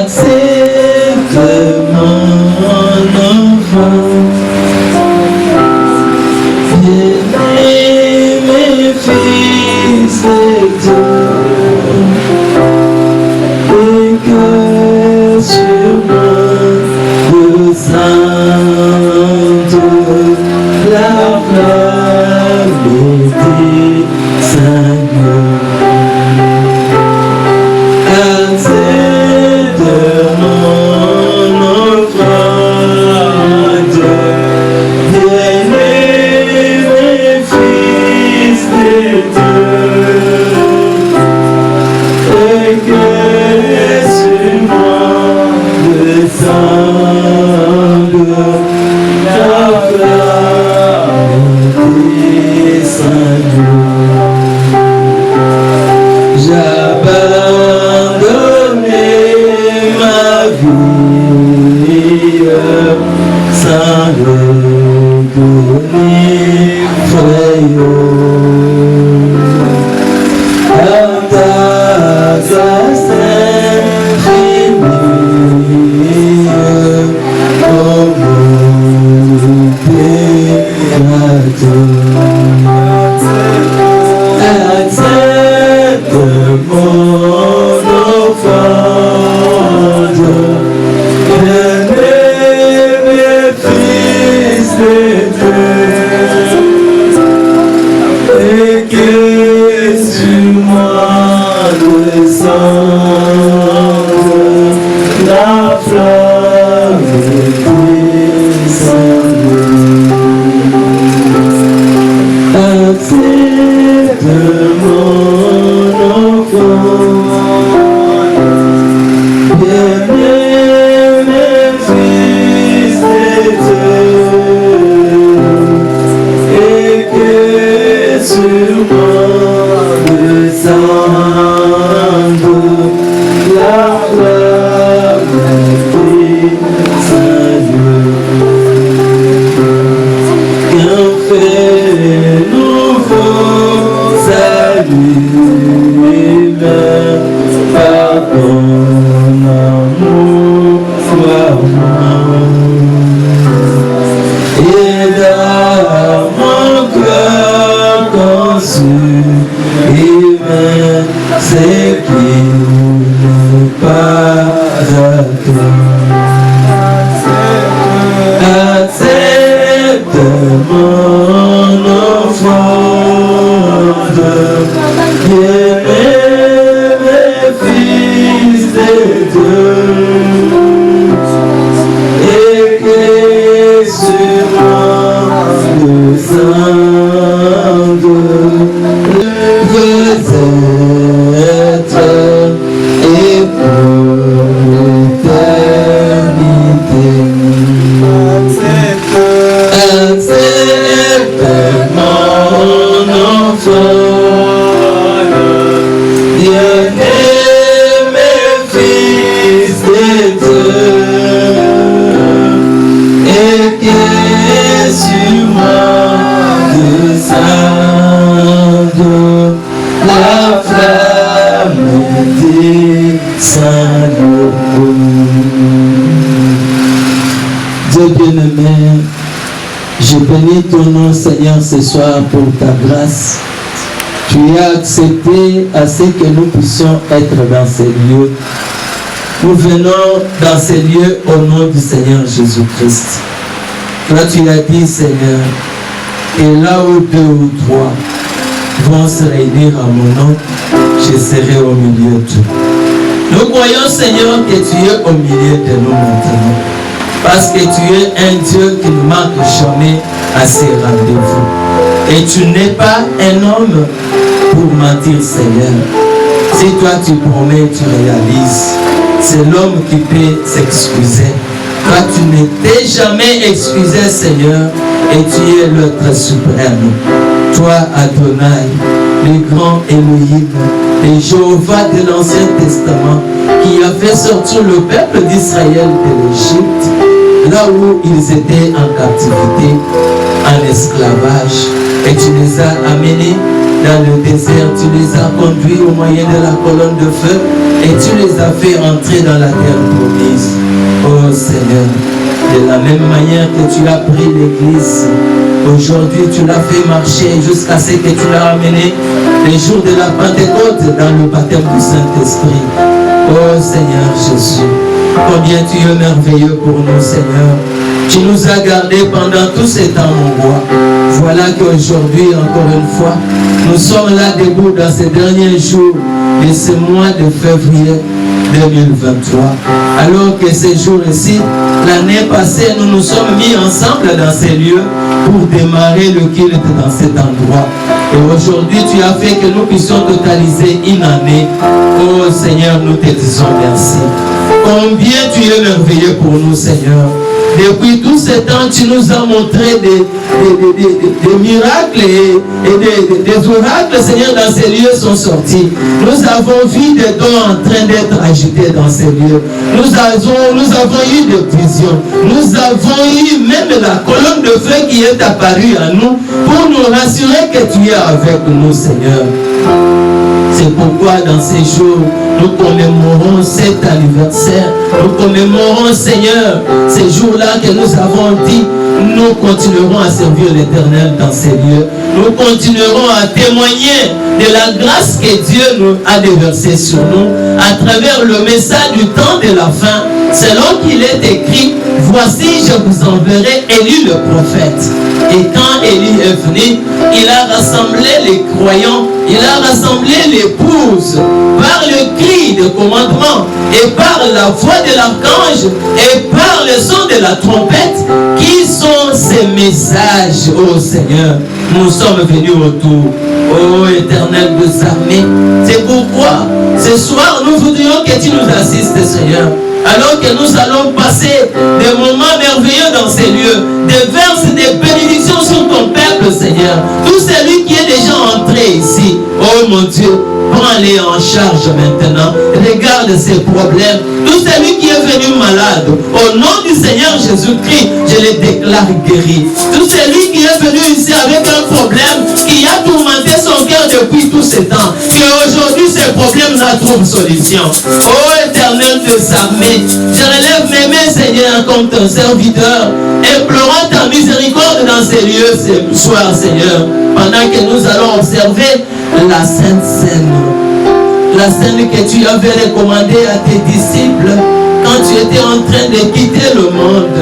Accepte mon offrande. la flamme accepte mon enfant, bien-aimé fils de Dieu, et que sur moi descende la flamme du salut. Qu'un fait nouveau salut humain, pardon, amour, sois moi. Et dans mon cœur conçu, humain, c'est qu'il n'est pas à toi. Accepte mon enfant, bien-aimé fils de Dieu, et que sur moi descende vous êtes et pour l'éternité. Accepte mon enfant, bien-aimé fils de Dieu, et que sur moi descende la flamme du salut. Dieu bien-aimé, je bénis ton nom, Seigneur, ce soir pour ta grâce. Tu as accepté à ce que nous puissions être dans ces lieux. Nous venons dans ces lieux au nom du Seigneur Jésus-Christ. Toi, tu as dit, Seigneur, et là où 2 ou 3 vont se réunir à mon nom, je serai au milieu d'eux. Nous croyons, Seigneur, que tu es au milieu de nous maintenant. Parce que tu es un Dieu qui ne manque jamais à ses rendez-vous. Et tu n'es pas un homme pour mentir, Seigneur. Si toi tu promets, tu réalises. C'est l'homme qui peut s'excuser. Toi tu ne t'es jamais excusé, Seigneur. Et tu es l'être suprême. Toi, Adonai, le grand Elohim, le Jéhovah de l'Ancien Testament, qui a fait sortir le peuple d'Israël de l'Égypte, là où ils étaient en captivité, en esclavage, et tu les as amenés dans le désert, tu les as conduits au moyen de la colonne de feu, et tu les as fait entrer dans la terre promise. Oh Seigneur, de la même manière que tu as pris l'Église, aujourd'hui tu l'as fait marcher jusqu'à ce que tu l'as amené les jours de la Pentecôte dans le baptême du Saint-Esprit. Oh Seigneur Jésus, combien tu es merveilleux pour nous, Seigneur. Tu nous as gardés pendant tout ce temps, mon roi. Voilà qu'aujourd'hui, encore une fois, nous sommes là debout dans ces derniers jours de ce mois de février 2023. Alors que ces jours-ci, l'année passée, nous nous sommes mis ensemble dans ces lieux pour démarrer le culte dans cet endroit. Et aujourd'hui, tu as fait que nous puissions totaliser une année. Oh Seigneur, nous te disons merci. Combien tu es merveilleux pour nous, Seigneur. Depuis tout ce temps, tu nous as montré des miracles et des oracles, Seigneur, dans ces lieux sont sortis. Nous avons vu des dons en train d'être agités dans ces lieux. Nous avons eu des visions. Nous avons eu même la colonne de feu qui est apparue à nous pour nous rassurer que tu es avec nous, Seigneur. C'est pourquoi dans ces jours, nous commémorons cet anniversaire. Nous commémorons, Seigneur, ces jours-là que nous avons dit, nous continuerons à servir l'Éternel dans ces lieux. Nous continuerons à témoigner de la grâce que Dieu nous a déversée sur nous à travers le message du temps de la fin. Selon qu'il est écrit, voici je vous enverrai Élie le prophète. Et quand Élie est venu, il a rassemblé les croyants, il a rassemblé l'épouse par le cri de commandement, et par la voix de l'archange, et par le son de la trompette, qui sont ces messages, ô Seigneur. Nous sommes venus autour, ô Éternel des armées. C'est pourquoi ce soir nous voudrions que tu nous assistes, Seigneur. Alors que nous allons passer des moments merveilleux dans ces lieux, des verses, des bénédictions sur ton peuple, Seigneur. Tout celui qui est déjà entré ici, oh mon Dieu, prends-les en charge maintenant. Regarde ses problèmes. Tout celui qui est venu malade, au nom du Seigneur Jésus-Christ, je les déclare guéri. Tout celui qui est venu ici avec un problème qui a tourmenté son cœur depuis tous ces temps, qu'aujourd'hui ce problème-là trouve solution. Oh Éternel des armées, je relève mes mains, Seigneur, comme ton serviteur, implorant ta miséricorde dans ces lieux ce soir, Seigneur, pendant que nous allons observer la Sainte Seine. La scène que tu avais recommandée à tes disciples quand tu étais en train de quitter le monde.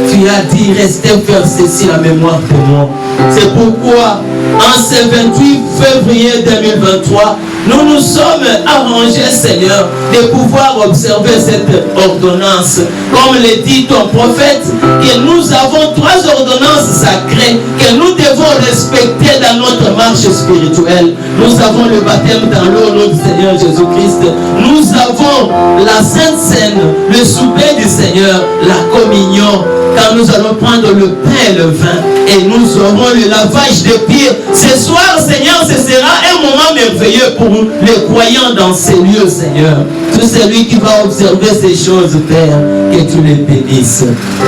Tu as dit, restez faire ceci la mémoire de moi. C'est pourquoi, en ce 28 février 2023, nous nous sommes arrangés, Seigneur, de pouvoir observer cette ordonnance. Comme le dit ton prophète, que nous avons 3 ordonnances sacrées que nous devons respecter dans notre marche spirituelle. Nous avons le baptême dans l'eau, notre Seigneur Jésus-Christ. Nous avons la Sainte Seine, le souper du Seigneur, la communion, quand nous allons prendre le pain et le vin, et nous aurons le lavage des pieds. Ce soir, Seigneur, ce sera un moment merveilleux pour les croyants dans ces lieux, Seigneur. Tout celui qui va observer ces choses, Père, que tu les bénisses.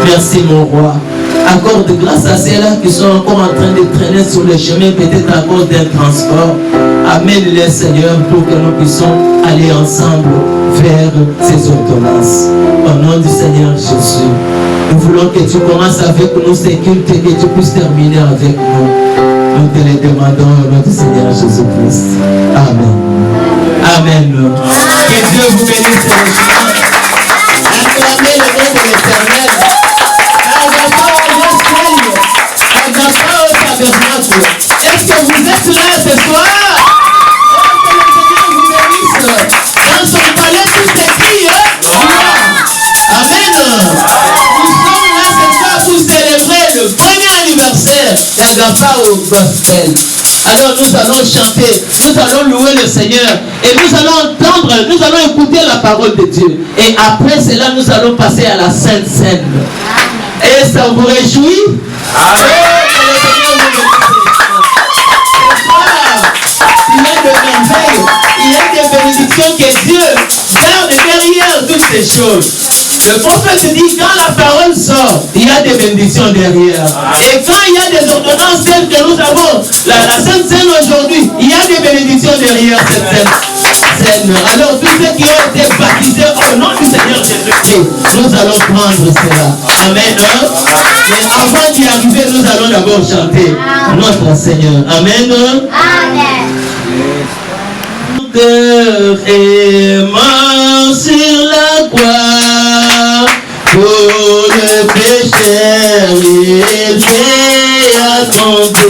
Merci, mon roi. Accorde grâce à ceux-là qui sont encore en train de traîner sur le chemin, peut-être à cause d'un transport. Amène-les, Seigneur, pour que nous puissions aller ensemble vers ces ordonnances. Au nom du Seigneur Jésus, nous voulons que tu commences avec nous ces cultes et que tu puisses terminer avec nous. Nous te les demandons au nom du Seigneur Jésus-Christ. Amen. Amen. Que Dieu vous bénisse. Acclamez le nom de l'Éternel. Est-ce que vous êtes là ce soir? Que le Seigneur vous bénisse. Dans son palais tout est écrit, Amen. Nous sommes là ce soir pour célébrer le premier anniversaire d'Agapao Gospel. Alors nous allons chanter, nous allons louer le Seigneur et nous allons entendre, nous allons écouter la parole de Dieu. Et après cela, nous allons passer à la Sainte Seine. Et ça vous réjouit? Amen. Il y a de merveilles, il y a des bénédictions que Dieu garde derrière toutes ces choses. Le prophète dit, quand la parole sort, il y a des bénédictions derrière. Et quand il y a des ordonnances telles que nous avons, la Sainte Seine aujourd'hui, il y a des bénédictions derrière cette scène. Alors tous ceux qui ont été baptisés au nom du Seigneur Jésus-Christ, nous allons prendre cela. Amen. Mais avant d'y arriver, nous allons d'abord chanter notre Seigneur. Amen. Amen. Mon cœur est mort sur la croix, pour le pécheur il fait attendre.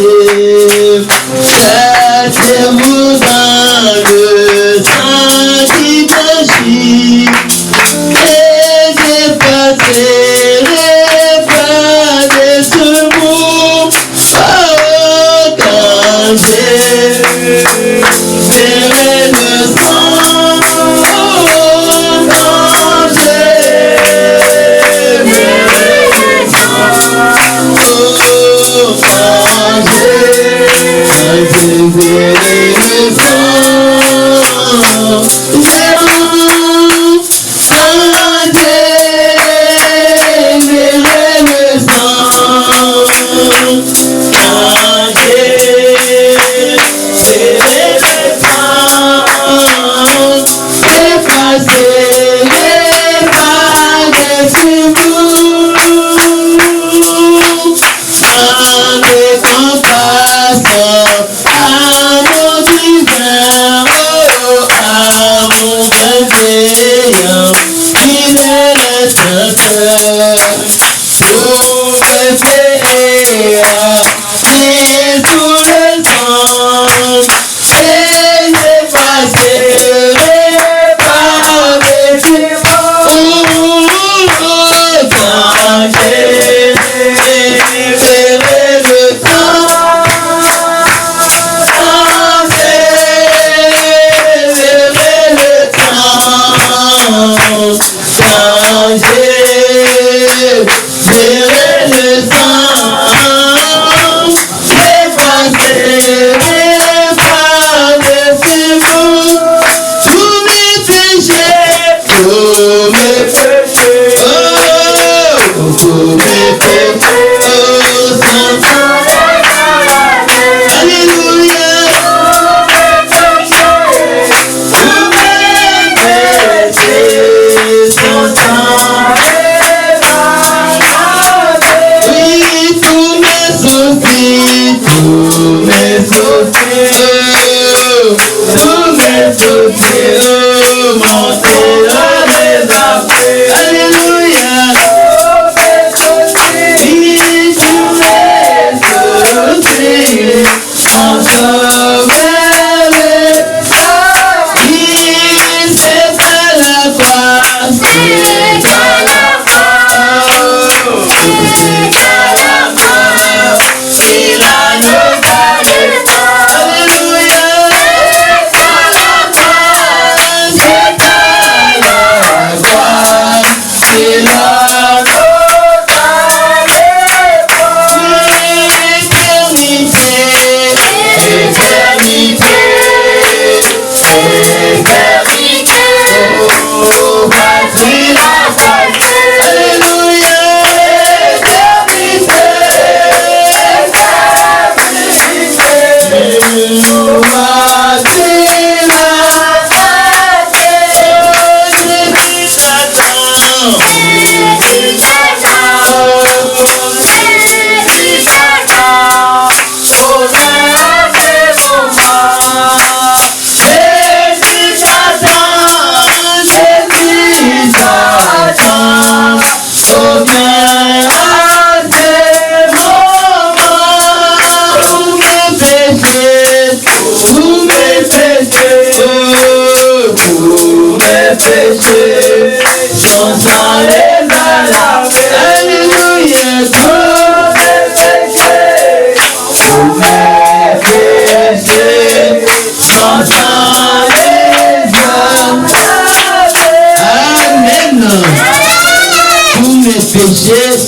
Cachez-vous dans le sang qui blanchit, et j'effacerai pas de ce mot. Oh, quand j'ai verrai le sang, oh,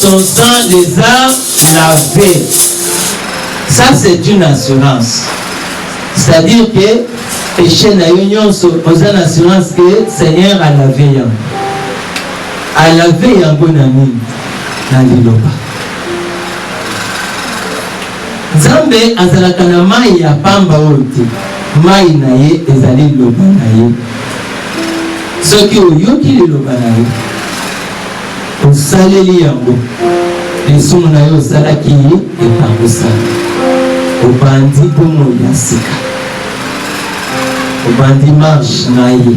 Son sang les a lavés. Ça, c'est une assurance. C'est-à-dire que péché n'a union sur une assurance que le Seigneur a lavé. A lavé un bon ami dans l'Iloba. Nzambe azalaka na mai ya pamba ote. Mai na ye ezali liloba na ye. Soki oyoki liloba na ye. Osaleli yango lisumu na yo osalaki ye epangosala obandi bomo ya sika obandi marche na ye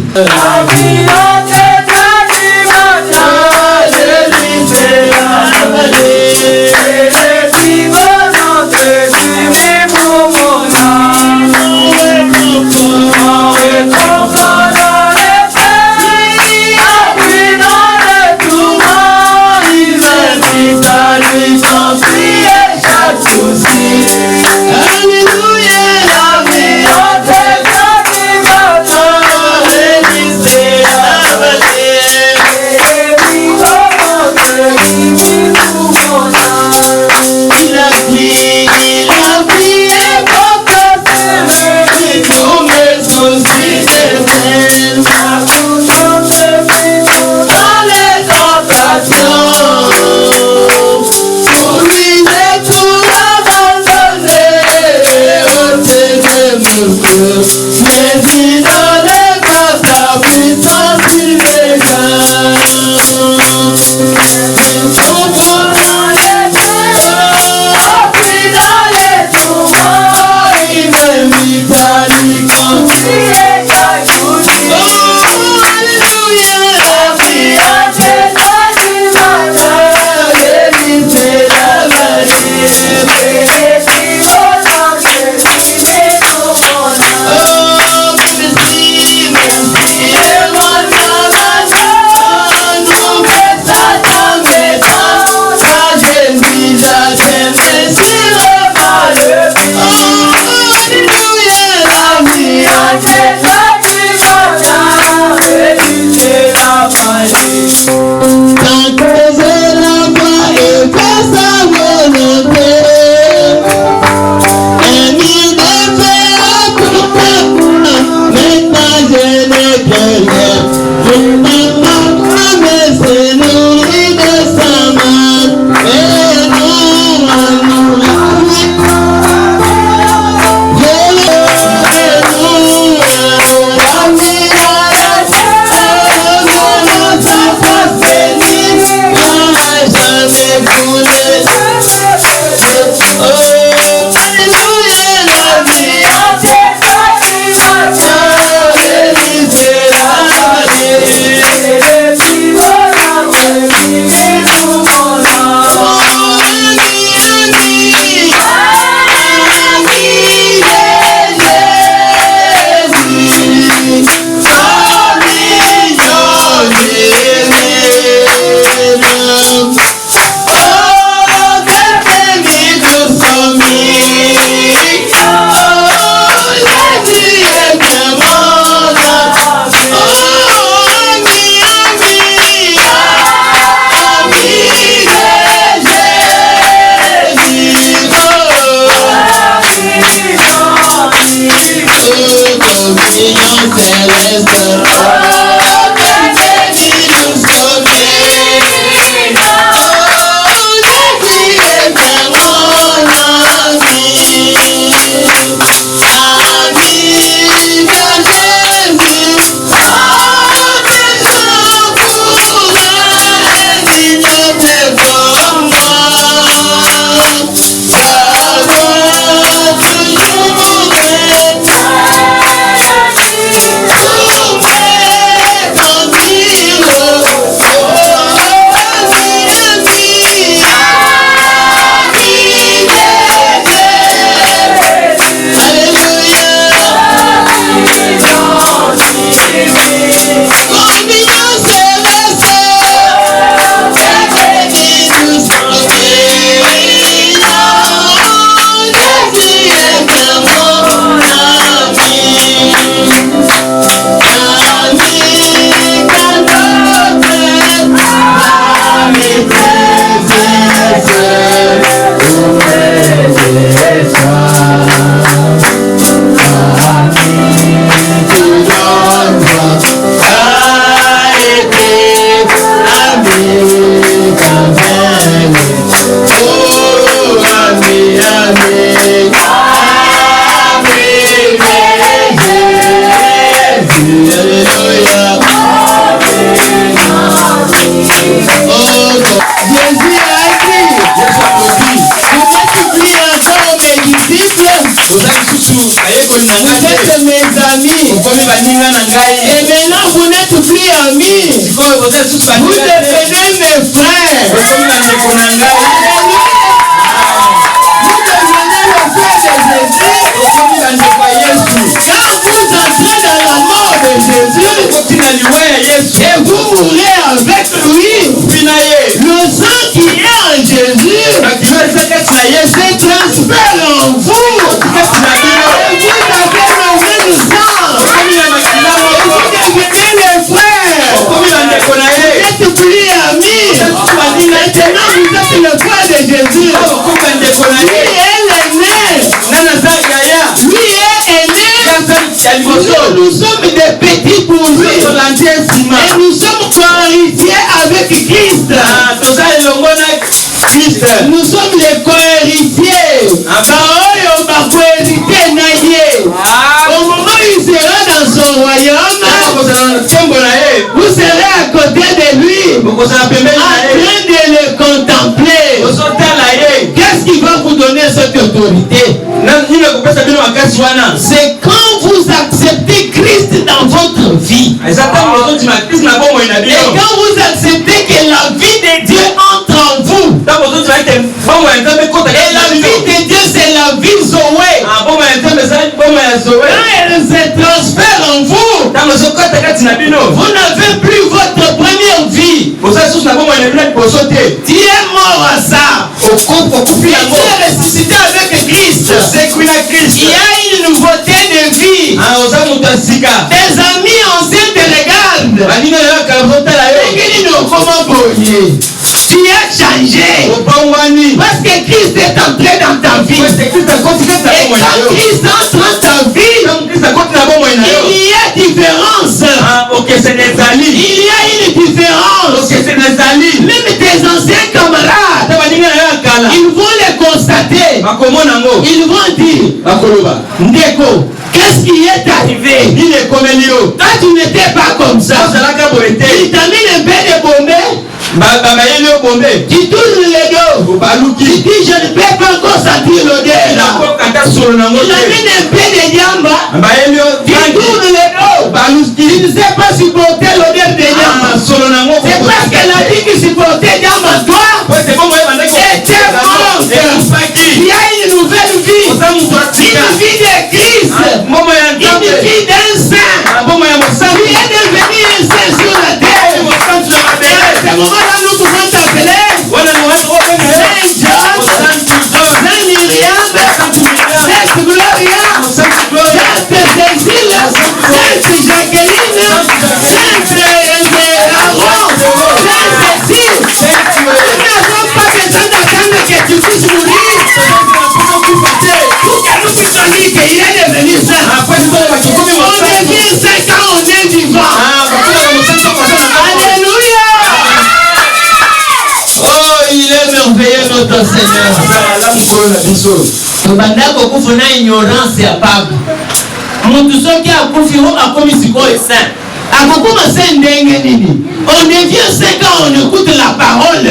Vous devenez mes frères. Vous devenez le frère de Jésus. Quand vous entrez dans la mort de Jésus, et vous mourrez avec lui, le sang qui est en Jésus se transfère en vous. Et vous avez le même sang. Vous devenez les frères. Vous n'êtes plus amis. Maintenant vous êtes le frère de Jésus. Lui est l'aîné. Lui est aîné. Nous sommes des petits pour lui. Et nous sommes co-héritiers avec Christ. Nous sommes les co-héritiers. Au moment où il sera dans son royaume, vous serez à côté de lui, en train de le contempler. Qu'est-ce qui va vous donner cette autorité? C'est quand vous acceptez Christ dans votre vie. Et quand vous acceptez que la vie de Dieu entre en vous. Et la vie de Dieu, c'est la vie Zoé. Quand elle se transfère en vous, vous n'avez plus votre première vie. Tu es mort à ça. Tu es ressuscité avec Christ. Il y a une nouveauté de vie. Tes amis anciens te regardent. Tu as changé. Parce que Christ est entré dans ta vie. Et quand Christ entre dans ta vie, il y a différence. Il y a une différence. Même tes anciens camarades, ils vont les constater. Ils vont dire, Ndeko, qu'est-ce qui est arrivé? Toi tu n'étais pas comme ça. Il t'a mis un peu de bombé. Tu tournes les dos. Tu dis je ne peux pas encore sentir l'odeur. Il a mis un peu de diamba. Tu tournes les dos. Tu ne sais pas supporter l'odeur de diamba. C'est parce qu'elle a dit que supporter diamba toi c'était bon. Il y a une nouvelle vie. Une vie de Christ. Une vie d'un saint. Tu es devenu un saint sur la terre. À ce moment-là, nous pouvons t'appeler Saint John, Saint Myriam, Sainte Gloria, Sainte Cécile, Sainte Jacqueline, Sainte Aaron, Sainte Cécile. Nous n'avons pas besoin d'attendre que tu puisses mourir pour que nous puissions dire qu'il est devenu saint. On devient saint quand on est vivant. Alléluia. Il est merveilleux notre Seigneur. Bandako kufuna ignorance ya papa. Muntu soki akufiro akomisiko saint. Akokuma saint ndenge nini? On devient saint quand on écoute la parole.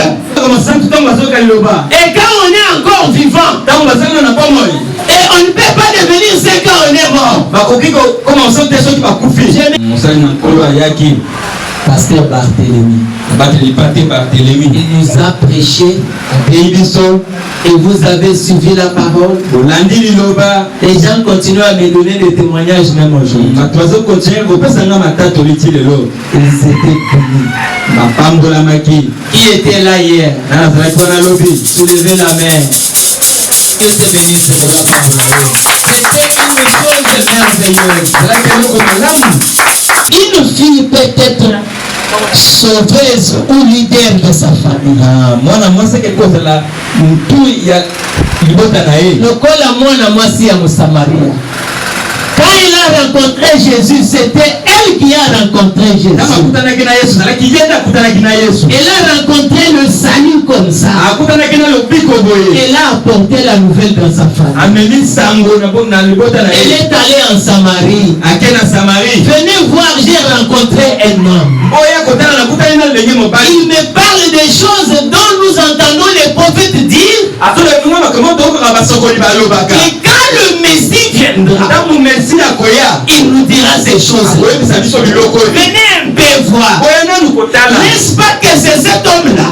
Et quand on est encore vivant. Et on ne peut pas devenir saint quand on est mort. Pasteur Barthélemy. Il nous a prêché et vous avez suivi la parole. Les gens continuent à me donner des témoignages même aujourd'hui. Ils étaient connus. Qui était là hier? Soulevez la main. Que se bénisse le roi parole. C'était une chose merveilleuse. Une fille peut être sauveuse ou leader de sa famille. Le kola mwana mwasi ya Samaria. Quand il a rencontré Jésus, c'était elle qui a rencontré Jésus. Elle a rencontré le salut comme ça. Elle a apporté la nouvelle dans sa famille. Elle est allée en Samarie. Venez voir, j'ai rencontré un homme. Il me parle des choses dont nous entendons les prophètes dire. Et quand le Messie viendra, il nous dira ces choses. Venez un peu voir. N'est-ce pas que c'est cet homme-là?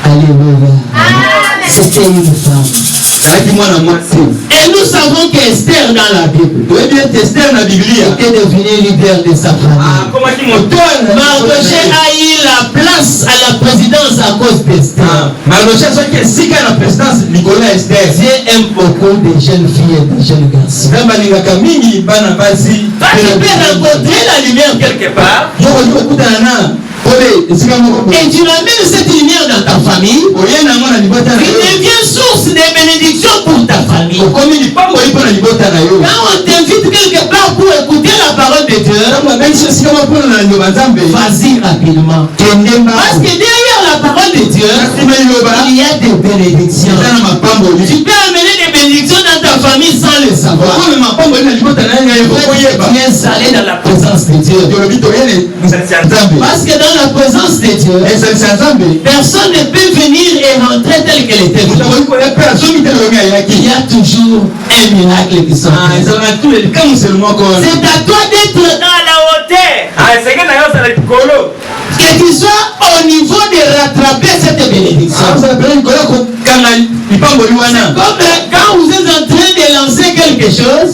Alléluia. C'était une femme. Et nous savons qu'Esther dans la Bible était devenue leader de sa famille. Mardochée a eu la place à la présidence à cause d'Esther. Dieu aime beaucoup de jeunes filles et de jeunes garçons. Tu peux rencontrer la lumière quelque part. Et tu ramènes cette lumière dans ta famille. Il devient source de bénédiction pour ta famille. Quand on t'invite quelque part pour écouter la parole de Dieu, vas-y rapidement. Parce que derrière la parole de Dieu, il y a des bénédictions. Tu peux amener des bénédictions dans ta famille sans le savoir. Tu es salé dans la présence de Dieu. Parce que dans la présence de Dieu, personne ne peut venir et rentrer tel qu'elle était. Il y a toujours un miracle qui sort. C'est à toi d'être dans la hauteur. Que tu sois au niveau de rattraper cette bénédiction. C'est comme quand vous êtes en train de lancer quelque chose,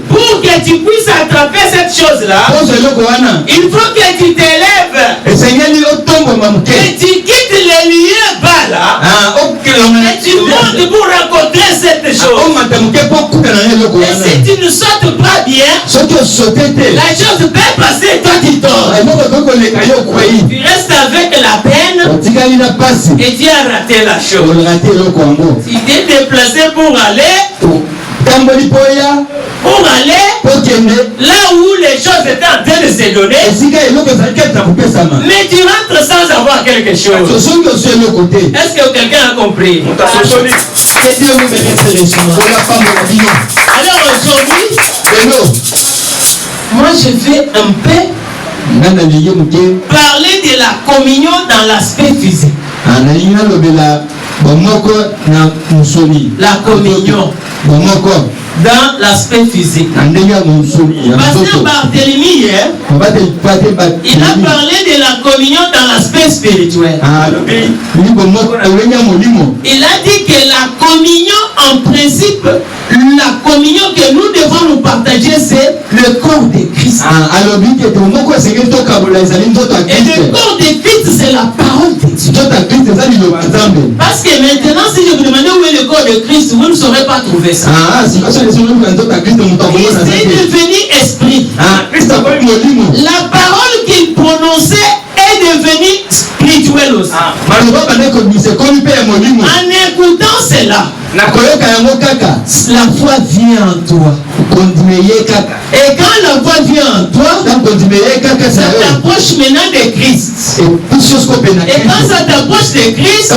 pour que tu puisses attraper cette chose-là, il faut que tu t'élèves, que tu quittes les lieux bas là, et tu montes pour rencontrer cette chose. Et si tu ne sautes pas bien, la chose peut passer, toi tu tords. Tu restes avec la peine et tu as raté la chose. Tu t'es déplacé pour aller là où les choses étaient en train de se donner, mais tu rentres sans avoir quelque chose. Est-ce que quelqu'un a compris? Alors aujourd'hui, moi je vais un peu parler de la communion dans l'aspect physique. La communion dans l'aspect physique. Pasteur Barthélemy hier, il a parlé de la communion dans l'aspect spirituel. Il a dit que la communion en principe, la communion que nous devons nous partager, c'est le corps de Christ. Et le corps de Christ, c'est la parole de Dieu. Parce que maintenant, si je vous demandais où est le corps de Christ, vous ne saurez pas trouver ça. Christ est devenu esprit. La parole qu'il prononçait est devenue spirituelle aussi. En écoutant cela, la foi vient en toi. Et quand la foi vient en toi, ça t'approche maintenant de Christ. Et quand ça t'approche de Christ,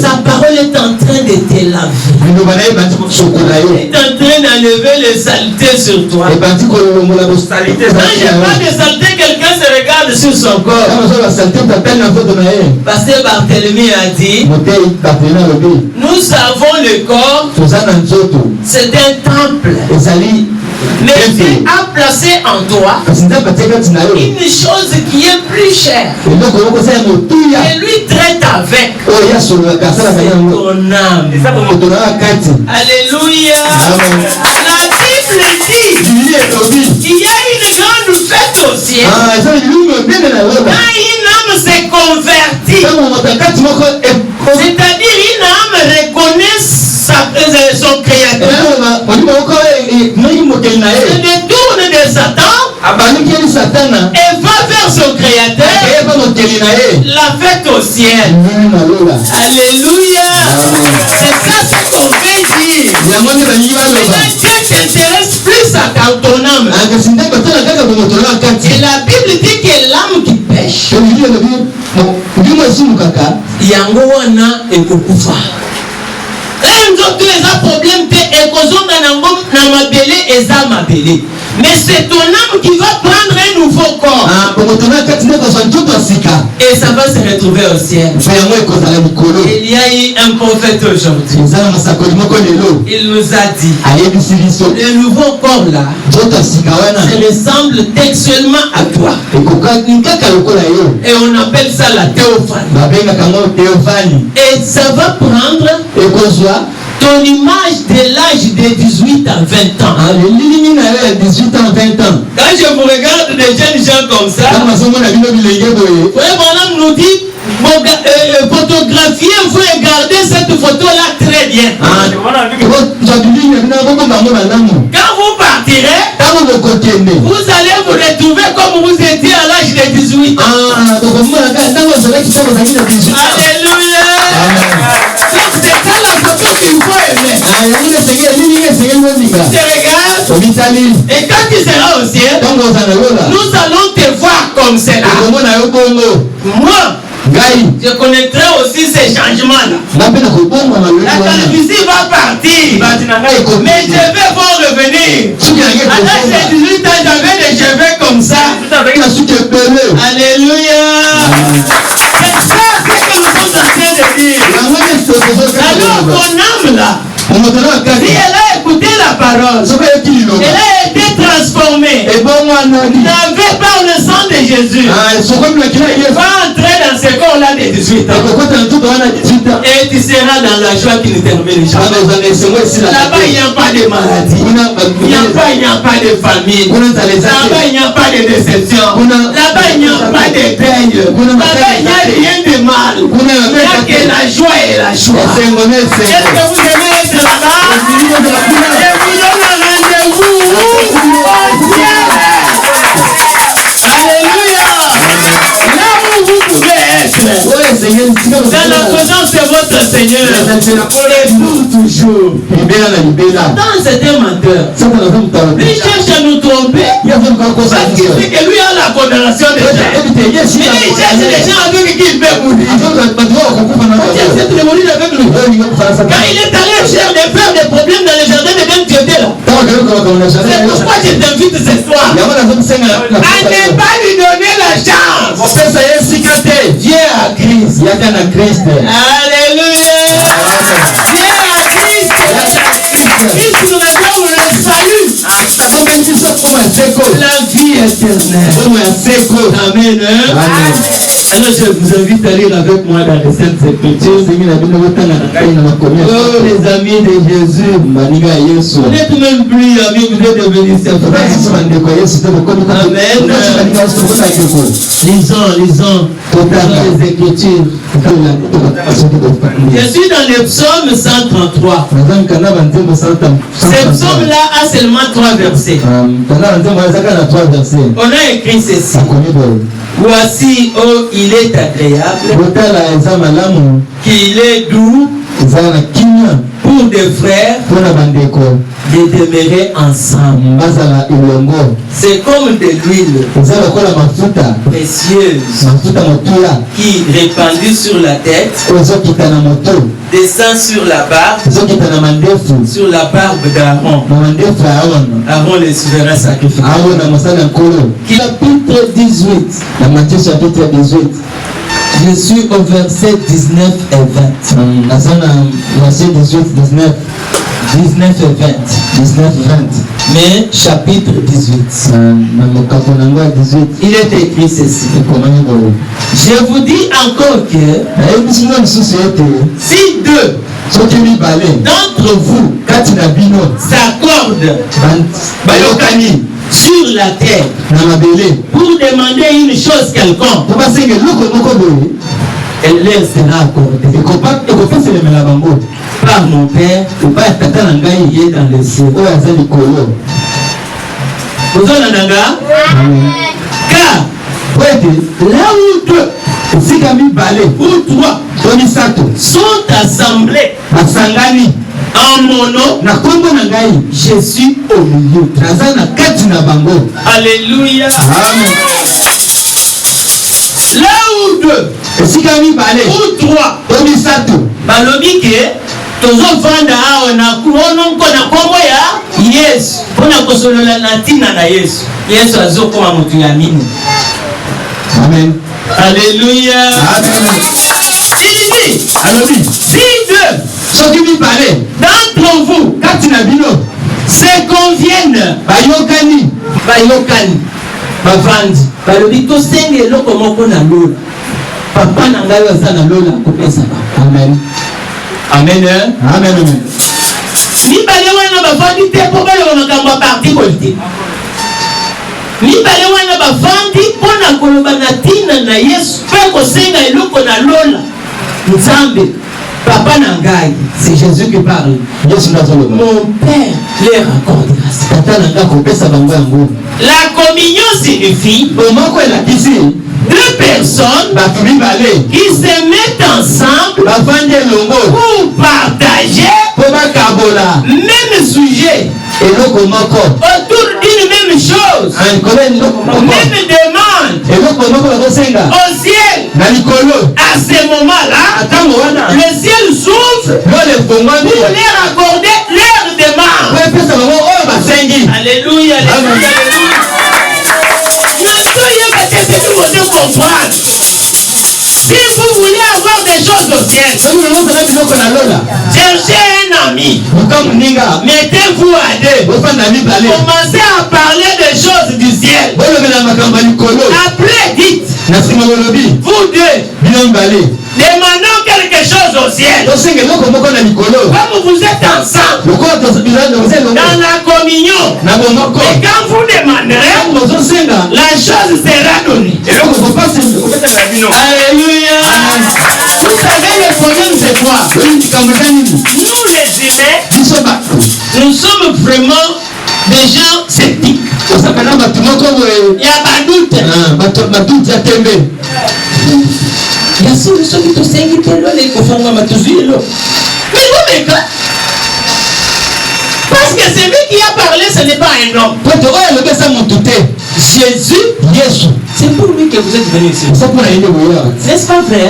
sa parole est en train de te laver. Elle est en train d'enlever les saletés sur toi. Quand il n'y a pas de saleté, quelqu'un se regarde sur son corps. Pasteur Barthélemy a dit, nous avons le corps, c'est un temple. Mais Dieu a placé en toi une chose qui est plus chère. Et lui traite avec ton âme. Alléluia. La Bible dit qu'il y a une grande fête au ciel. Quand une âme s'est convertie, c'est-à-dire une âme reconnaît son créateur, se détourne de Satan et va vers son créateur, la fête au ciel. Alléluia. C'est ça ce qu'on veut dire. Maintenant Dieu t'intéresse plus à ton âme. Et la Bible dit que l'âme qui pêche, yango wana ekokufa. Nzoto eza problème te ekozonga nango na mabele eza mabele. Mais c'est ton âme qui va prendre un nouveau corps. Et ça va se retrouver au ciel. Il y a eu un prophète aujourd'hui. Il nous a dit, le nouveau corps là, se ressemble textuellement à toi. Et on appelle ça la théophanie. Et ça va prendre ton image de l'âge de 18 à 20 ans. Quand je vous regarde des jeunes gens comme ça, voilà, nous dit, photographier, vous regardez cette photo-là très bien. Quand vous partirez, vous allez vous retrouver comme vous étiez à l'âge de 18 ans. Alléluia. Donc c'est ça la photo qu'il faut aimer. Tu regardes. Et quand tu seras au ciel, nous allons te voir comme cela. Moi, je connaîtrai aussi ces changements-là. La télévision va partir, mais je vais voir revenir. À l'âge de 18 ans, j'avais des cheveux comme ça. Alléluia. C'est ça ce que nous sommes en train de dire. Alors ton âme là, si elle a écouté la parole, elle a été transformée. N'avait pas le sang de Jésus. Va entrer dans ce corps-là de 18 ans. Et tu seras dans la joie qui ne termine jamais. Là-bas, il n'y a pas de maladie. Il n'y a pas de famine. Là-bas, il n'y a pas de déception. Là-bas, il n'y a pas de deuil. Là-bas, il n'y a rien de mal. Il n'y a que la joie et la joie. Est-ce que vous aimez être là-bas? Et vous donne un rendez-vous au ciel. Alléluia. Là où vous pouvez être, dans la présence de votre Seigneur, pour toujours. Dans cet menteur, lui cherche à nous tromper. Parce qu'il sait que lui a la condamnation des gens. Il cherche les gens avec qui il peut mourir. Quand il est allé faire des problèmes dans le jardin de Ben Dieu là. C'est pourquoi je t'invite ce soir à ne pas lui donner la chance. Viens à Christ. Alléluia. Viens à Christ. Christ nous réserve le salut. La vie éternelle. Amen. Alors je vous invite à lire avec moi dans les Saintes Écritures. Oh les amis de Jésus, vous n'êtes même plus amis, vous êtes devenus ses frères. Amen. Lisons les Écritures. Je suis dans le psaume 133. Ce psaume-là a seulement 3 versets. On a écrit ceci. Voici, oh, il est agréable, qu'il est doux pour des frères de demeurer ensemble. C'est comme de l'huile précieuse qui, répandue sur la tête, descend sur la barbe d'Aaron. Aaron le souverain sacrificateur. Chapitre 18. Chapitre 18. Je suis au verset 19 et 20. Verset 18, 19. 19 et 20. 19 et 20. Mais chapitre 18. Il est écrit ceci. Je vous dis encore que si deux d'entre vous s'accordent sur la terre pour demander une chose quelconque, elle leur sera accordée par mon Père qui est dans le ciel. Car là où deux ou trois sont assemblés en mon nom, je suis au milieu. Alléluia. Là où deux ou trois balobi ke tozovanda awa na kuononko na kombo ya Yesu mpona kosolola na ntina na Yesu azokoma moto ya mini. Amen. Alléluia. Amen. Il dit, Alors oui, si deux, ce qui lui parlait, d'entre vous, quand il a vu se conviennent, bayokani, bavandi, balobi tosenge eloko moko na lola. Papa na ngai aza na lola akopesa ba. Amen. Amen. Amen. Amen. Mibale wana bavandi te mpo baloba makambo ya parti politique. Mibale wana bavandi mpo na koloba na ntina na Yesu mpe kosenga eloko na lola. Nzambe, papa na ngai, c'est Jésus qui parle. Mon Père leur accordera ça. La communion signifie deux personnes qui se mettent ensemble pour partager même sujet autour d'une même chose, même demande au ciel. À ce moment-là, le ciel s'ouvre pour leur accorder leur demande. Alléluia. Si vous voulez avoir des choses au ciel, cherchez un ami. Mettez-vous à deux. Commencez à parler des choses du ciel. Après, dites, vous deux, demandons quelque chose au ciel. Comme vous êtes ensemble dans la communion, et quand vous demanderez, la chose sera donnée. Alléluia. Vous savez, le problème c'est quoi? Nous les humains, nous sommes vraiment des gens sceptiques. Il y a pas de doute. Il y a solution qui te sert, qui te donne les conformes à tout suivre. Mais vous, parce que celui qui a parlé, ce n'est pas un homme. Jésus, c'est pour lui que vous êtes venus ici. N'est-ce pas vrai?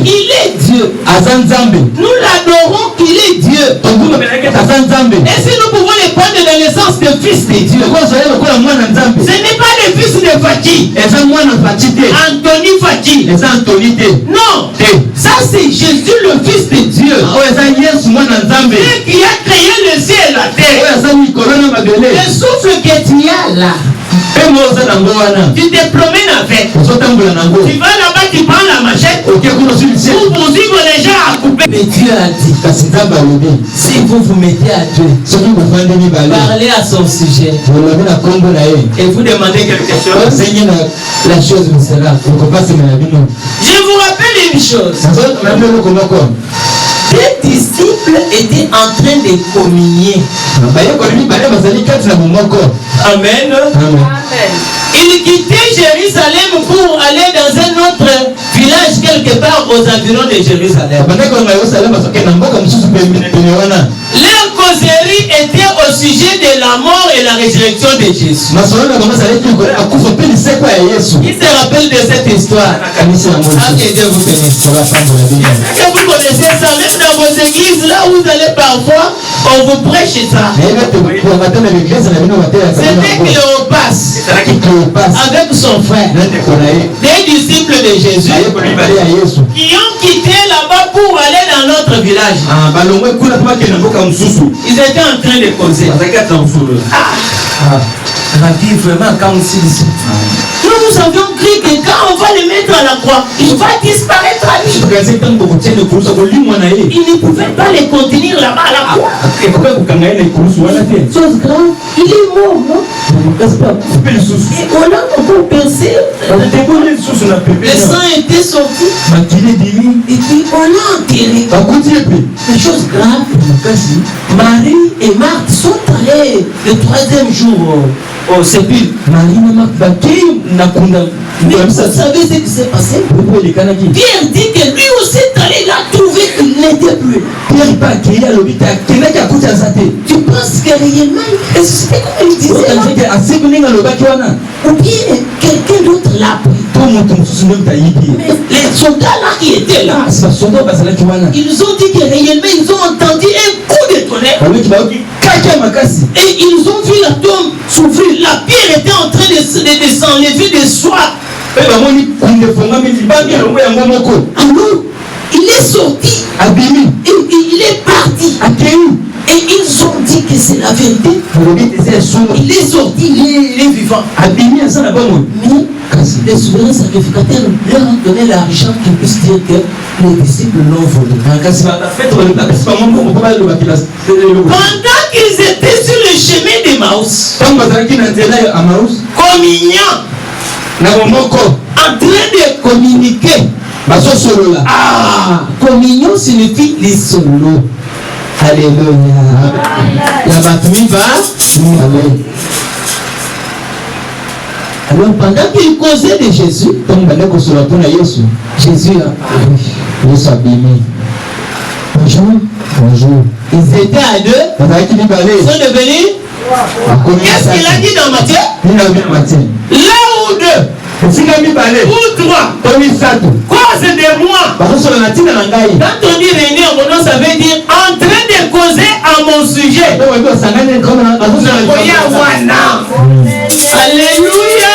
Il est Dieu. Nous l'adorons qu'il est Dieu. Et si nous pouvons les prendre de naissance de fils de Dieu, ce n'est pas le fils de Fati, Anthony Fati. Non, ça c'est Jésus le fils de Dieu. Dieu qui a créé le ciel et la terre. Le souffle que tu as là, tu te promènes avec. Tu vas là-bas, tu prends la machette pour poursuivre les gens à couper. Mais Dieu a dit, si vous vous mettez à Dieu, parlez à son sujet et vous demandez quelque chose, la chose vous sera. Je vous rappelle une chose. Les disciples étaient en train de communier. Amen. Ils quittaient Jérusalem pour aller dans un autre village quelque part aux environs de Jérusalem. Leur causerie était au sujet de la mort et la résurrection de Jésus. Ils se rappellent de cette histoire. Que Dieu vous bénisse. Que vous connaissez ça, même dans vos églises, là où vous allez parfois, on vous prêche ça. C'était Cléopas avec son frère, des disciples de Jésus, qui ont quitté là-bas pour aller dans notre village. Ils étaient en train de causer. La vie vraiment quand on s'y dit. Nous avions cru que quand on va le mettre à la croix, il va disparaître à lui. Il ne pouvait pas les contenir là-bas à la croix. Chose grave, il est mort, non? Et on a encore percé. Le sang était sorti. Et puis on l'a enterré. Les choses graves. Marie et Marthe sont allés le troisième jour au sépulcre. Mais vous savez ce qui s'est passé? Pierre dit que lui aussi est allé là trouver qu'il n'était plus. Tu penses que réellement il ressuscité comme il disait? Ou bien quelqu'un d'autre l'a pris? Mais les soldats là qui étaient là, ils ont dit que réellement ils ont entendu un coup de tonnerre. Et ils ont vu la tombe s'ouvrir. La pierre était en train de s'enlever de soi. Alors, il est sorti. Il est parti. Et ils ont dit que c'est la vérité. Il est sorti, il est vivant. Mais les souverains sacrificateurs leur ont donné l'argent qu'ils puissent dire que les disciples l'ont volé. Pendant qu'ils étaient sur le chemin d'Emmaüs, communiant, en train de communiquer. Communion signifie les solos. Alléluia. La batterie va. Alors pendant qu'il causait de Jésus, Jésus a apparu. Bonjour. Ils étaient à deux. Ils sont devenus. Qu'est-ce qu'il a dit dans Matthieu? Là ou deux. Ou trois. Cause de moi. Quand on dit réunir en mon nom, ça veut dire en train de causer à mon sujet. Alléluia.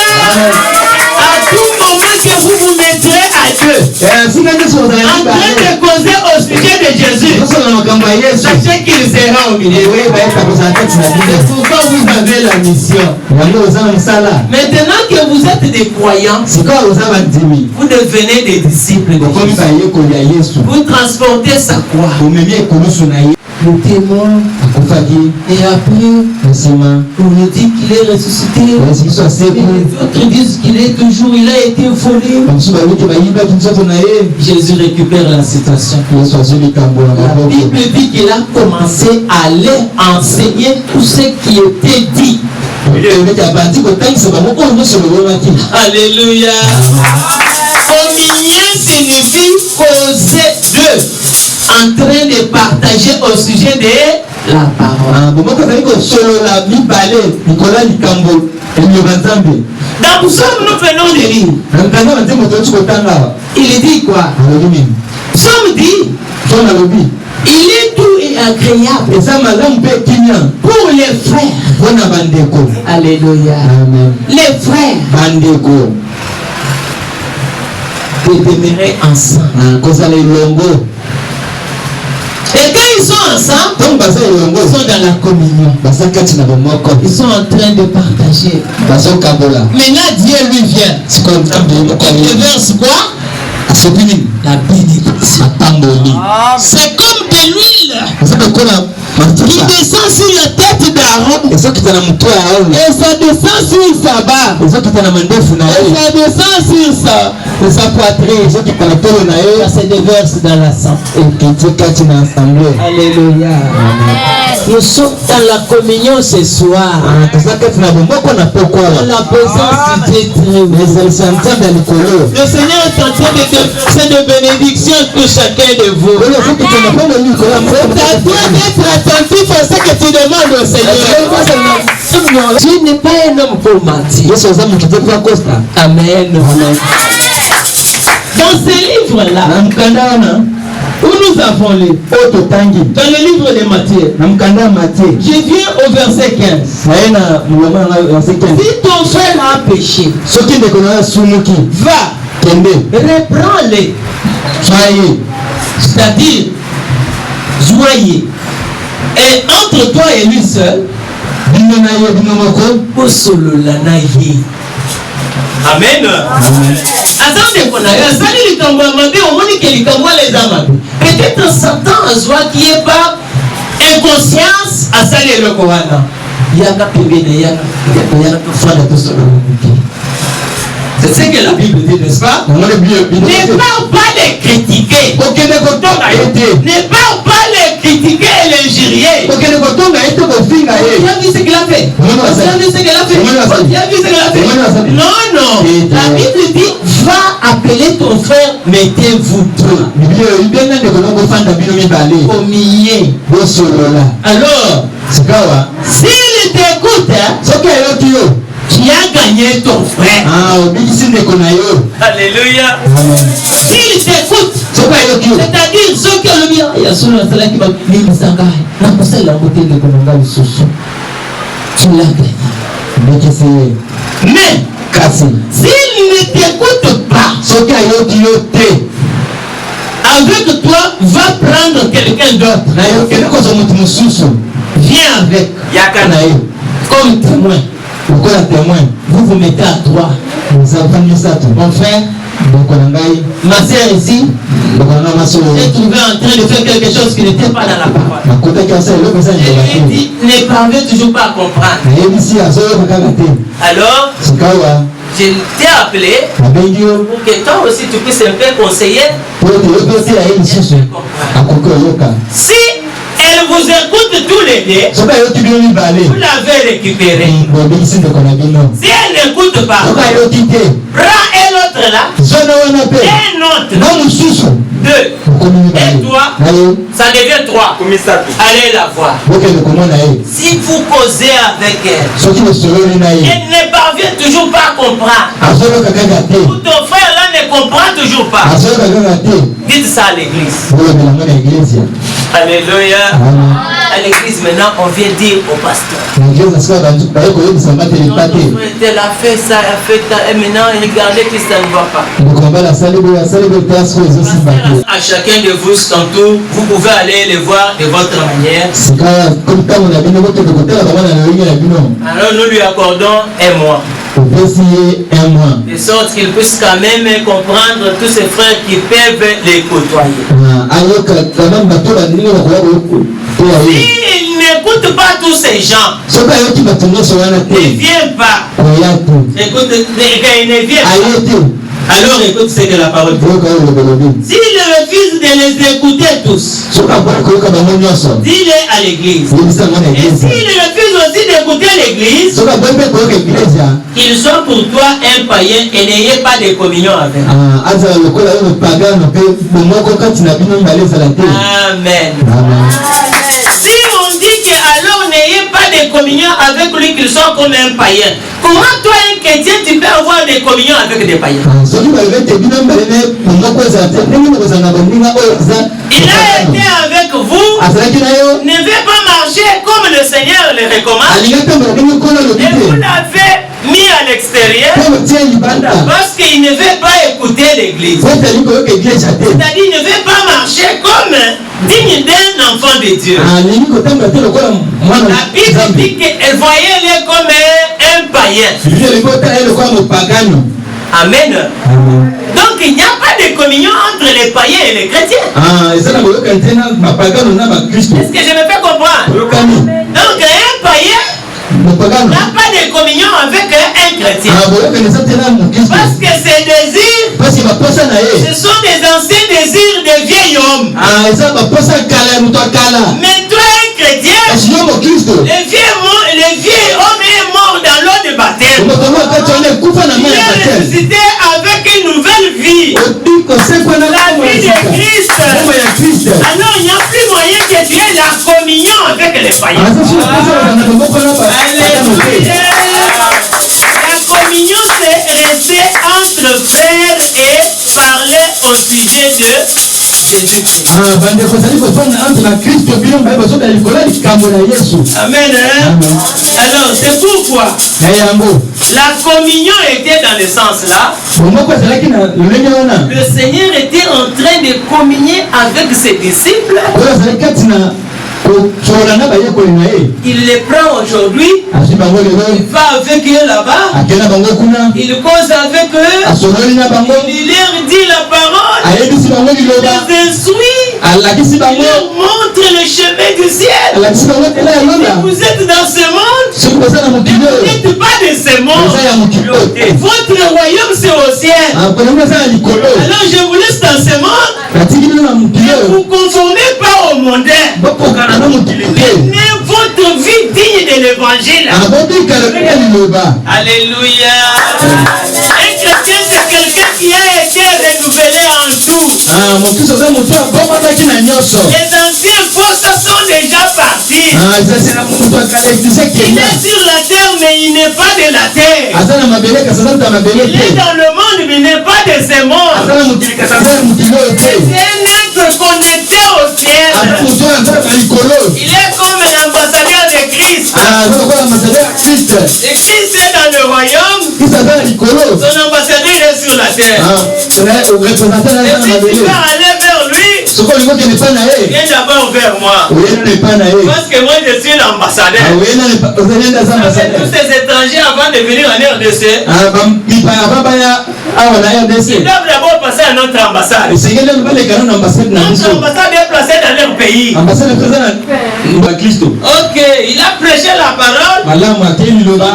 À tout moment que vous vous mettrez à deux, en train de causer au sujet de Jésus, sachez qu'il sera au milieu. C'est pourquoi vous avez la mission. Maintenant que vous êtes des croyants, vous devenez des disciples de Jésus. Vous transportez sa croix. Le témoin et après on nous dit qu'il est ressuscité. Les autres disent qu'il est toujours, il a été volé. Jésus récupère la situation. La Bible dit qu'il a commencé à leur enseigner tout ce qui était dit. Alléluia. Communion signifie causer d'eux, en train de partager au sujet de la parole. Dans Psaume, nous venons de lire. Il dit quoi? Psaume dit, il est doux et agréable pour les frères. Alléluia. Les frères de demeurer ensemble. Et quand ils sont ensemble, ils sont dans la communion. Ils sont en train de partager. Maintenant, Dieu lui vient. Il verse quoi? La bénédiction. C'est comme de l'huile qui descend sur la tête d'Aaron. Et ça descend sur sa barbe. Et ça descend sur sa poitrine. Ça se déverse dans la sang. Alléluia. Nous sommes dans la communion ce soir. Dans la présence du Dieu très haut. Le Seigneur est en train de faire de bénédictions pour chacun de vous. Tu dois être attentif à ce que tu demandes au Seigneur. Tu n'es pas un homme pour mentir. Amen. Dans ce livre-là, où nous avons lu, dans le livre de Matthieu, je viens au verset 15. Si ton frère a péché, va, reprends-le. C'est-à-dire, joyeux. Et entre toi et lui seul, Amen. Attendez, peut-être Satan a joie qui est par inconscience à saluer le Coran. C'est ce que la Bible dit, n'est-ce pas? Ne parle pas les critiquer. Ne parle pas les critiquer et les injurier. Tu as vu ce qu'il a fait? Non, non. La Bible dit, va appeler ton frère, mettez-vous deux. Au milieu. Alors, s'il t'écoute, tu as gagné ton frère. Alléluia. S'il t'écoute, c'est-à-dire ceux qui ont le bien, il y a ceux qui ont tu l'as gagné. Mais s'il ne t'écoute Avec toi, va prendre quelqu'un d'autre. Viens avec. Comme témoin. Vous vous mettez à trois. Mon frère, ma soeur ici, j'ai trouvé en train de faire quelque chose qui n'était pas dans la parole. Et lui dit, ne parvient toujours pas à comprendre. Alors, je t'ai appelé pour que toi aussi tu puisses un peu conseiller. Si elle vous écoute tous les deux, vous l'avez récupéré. Si elle n'écoute pas, prends un autre là, un autre, deux, et toi, ça devient trois. Allez la voir. Si vous causez avec elle, elle ne parvient toujours pas à comprendre. Ou ton frère là ne comprend toujours pas. Dites ça à l'église. Alléluia. À l'église maintenant, on vient dire au pasteur. Notre frère tel a fait ça, a fait ça, et maintenant regardez que ça ne va pas. À chacun de vous, tantôt, vous pouvez aller les voir de votre manière. Alors nous lui accordons un mois. De sorte qu'il puisse quand même comprendre tous ses frères qui peuvent les côtoyer. S'il n'écoute pas tous ces gens, ne vient pas. Écoute, il ne vient pas. Alors écoute ce que la parole dit. S'il refuse de les écouter tous, dis-le à l'église. Et s'il refuse aussi d'écouter l'église, qu'il soit pour toi un païen et n'ayez pas de communion avec. Amen. Si on dit que alors n'ayez pas de communion avec lui, qu'il soit comme un païen, comment toi un chrétien tu peux avoir des communions avec des païens? Il a été avec vous, ne veut pas marcher comme le Seigneur le recommande, et vous l'avez mis à l'extérieur parce qu'il ne veut pas écouter l'église. C'est-à-dire qu'il ne veut pas marcher comme digne d'un enfant de Dieu. La Bible dit qu'elle voyait les comme un païen. Amen. Donc il n'y a pas de communion entre les païens et les chrétiens. Est-ce que je me fais comprendre? Donc un païen n'a pas de communion avec un chrétien. Parce que ces désirs, ce sont des anciens désirs de vieil homme. Mais toi, un chrétien, le vieil homme est mort dans l'eau de baptême. Il est ressuscité avec une nouvelle vie. La vie de Christ. Alors il n'y a plus moyen que tu aies la communion avec les païens. La communion, c'est rester entre frères et parler au sujet de Jésus-Christ. Amen. Alors, c'est pourquoi la communion était dans le sens là. Le Seigneur était en train de communier avec ses disciples. Il les prend aujourd'hui, il va avec eux là-bas, il cause avec eux, il leur dit la parole, il les instruit, il leur montre le chemin du ciel. Si vous êtes dans ce monde, vous n'êtes pas de ce monde. Votre royaume c'est au ciel. Alors je vous laisse dans ce monde. Ne vous conformez pas au mondain. Menez votre vie digne de l'évangile. Alléluia. Un chrétien c'est quelqu'un qui a été renouvelé en tout. Les anciens postes sont déjà partis. Il est sur la terre mais il n'est pas de la terre. Il est dans le monde mais il n'est pas de ce monde. C'est un être connecté au ciel. Il est comme l'ambassadeur de Christ. Et Christ est dans le royaume. Son ambassadeur est sur la terre. aller vers lui, viens d'abord vers moi. Parce que moi je suis l'ambassadeur. Tous ces étrangers avant de venir en RDC, ils doivent d'abord passer à notre ambassade. Notre ambassade est placée dans leur pays. Ok, il a prêché la parole.